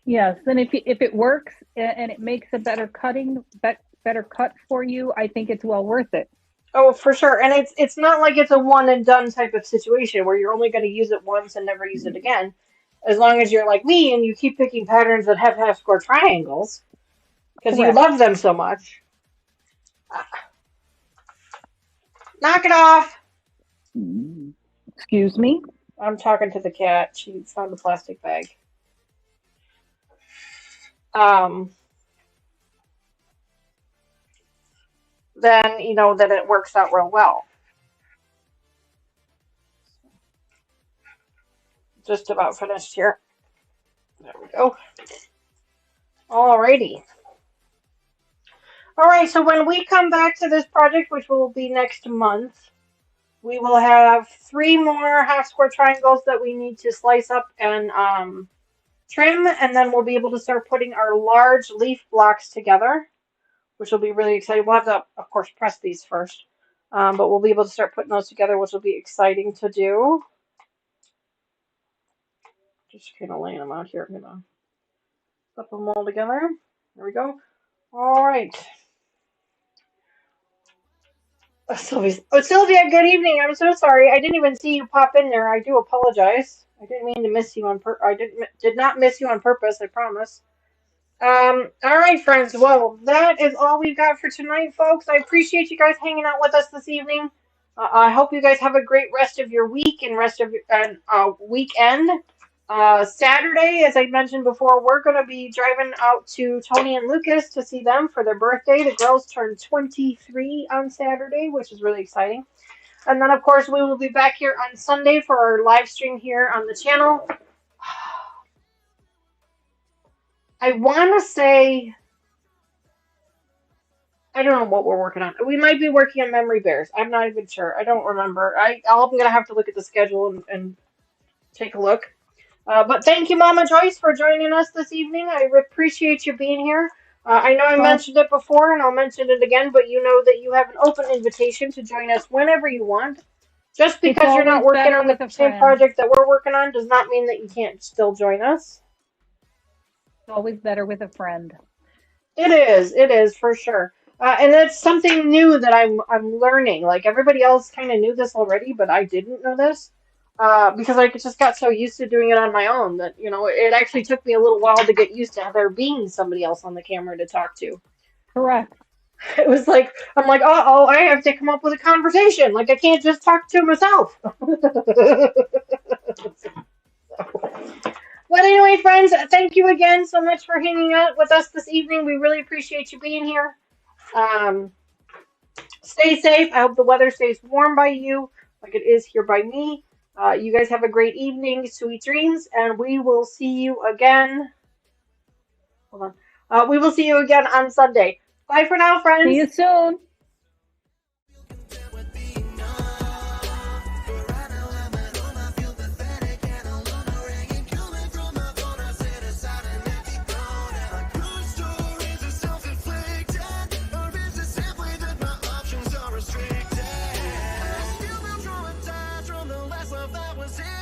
Yes, and if it works and it makes a better cut for you, I think it's well worth it. Oh, for sure. And it's not like it's a one and done type of situation where you're only going to use it once and never use it again. As long as you're like me and you keep picking patterns that have half square triangles because you love them so much. Knock it off. Excuse me? I'm talking to the cat. She found a plastic bag. Then you know that it works out real well. Just about finished here. There we go. Alrighty. Alright, so when we come back to this project, which will be next month, we will have 3 more half square triangles that we need to slice up and trim, and then we'll be able to start putting our large leaf blocks together, which will be really exciting. We'll have to, of course, press these first, but we'll be able to start putting those together, which will be exciting to do. Just kind of laying them out here. I'm going to put them all together. There we go. All right. Sylvia, good evening. I'm so sorry. I didn't even see you pop in there. I do apologize. I didn't mean to miss you I did not miss you on purpose, I promise. All right, friends. Well, that is all we've got for tonight, folks. I appreciate you guys hanging out with us this evening. I hope you guys have a great rest of your week and rest of your weekend. Saturday, as I mentioned before, we're going to be driving out to Tony and Lucas to see them for their birthday. The girls turned 23 on Saturday, which is really exciting. And then, of course, we will be back here on Sunday for our live stream here on the channel. I want to say, I don't know what we're working on. We might be working on Memory Bears. I'm not even sure. I don't remember. I'm going to have to look at the schedule and take a look. But thank you, Mama Joyce, for joining us this evening. I appreciate you being here. I know I mentioned it before, and I'll mention it again, but you know that you have an open invitation to join us whenever you want. Just because you're not working on the same project that we're working on does not mean that you can't still join us. It's always better with a friend. It is for sure. And that's something new that I'm learning. Like everybody else kind of knew this already, but I didn't know this. Because I just got so used to doing it on my own that, it actually took me a little while to get used to there being somebody else on the camera to talk to. Correct. It was like, I'm like, uh-oh, I have to come up with a conversation. Like, I can't just talk to myself. But anyway, friends, thank you again so much for hanging out with us this evening. We really appreciate you being here. Stay safe. I hope the weather stays warm by you, like it is here by me. You guys have a great evening, sweet dreams, and we will see you again. Hold on. We will see you again on Sunday. Bye for now, friends. See you soon. that was it.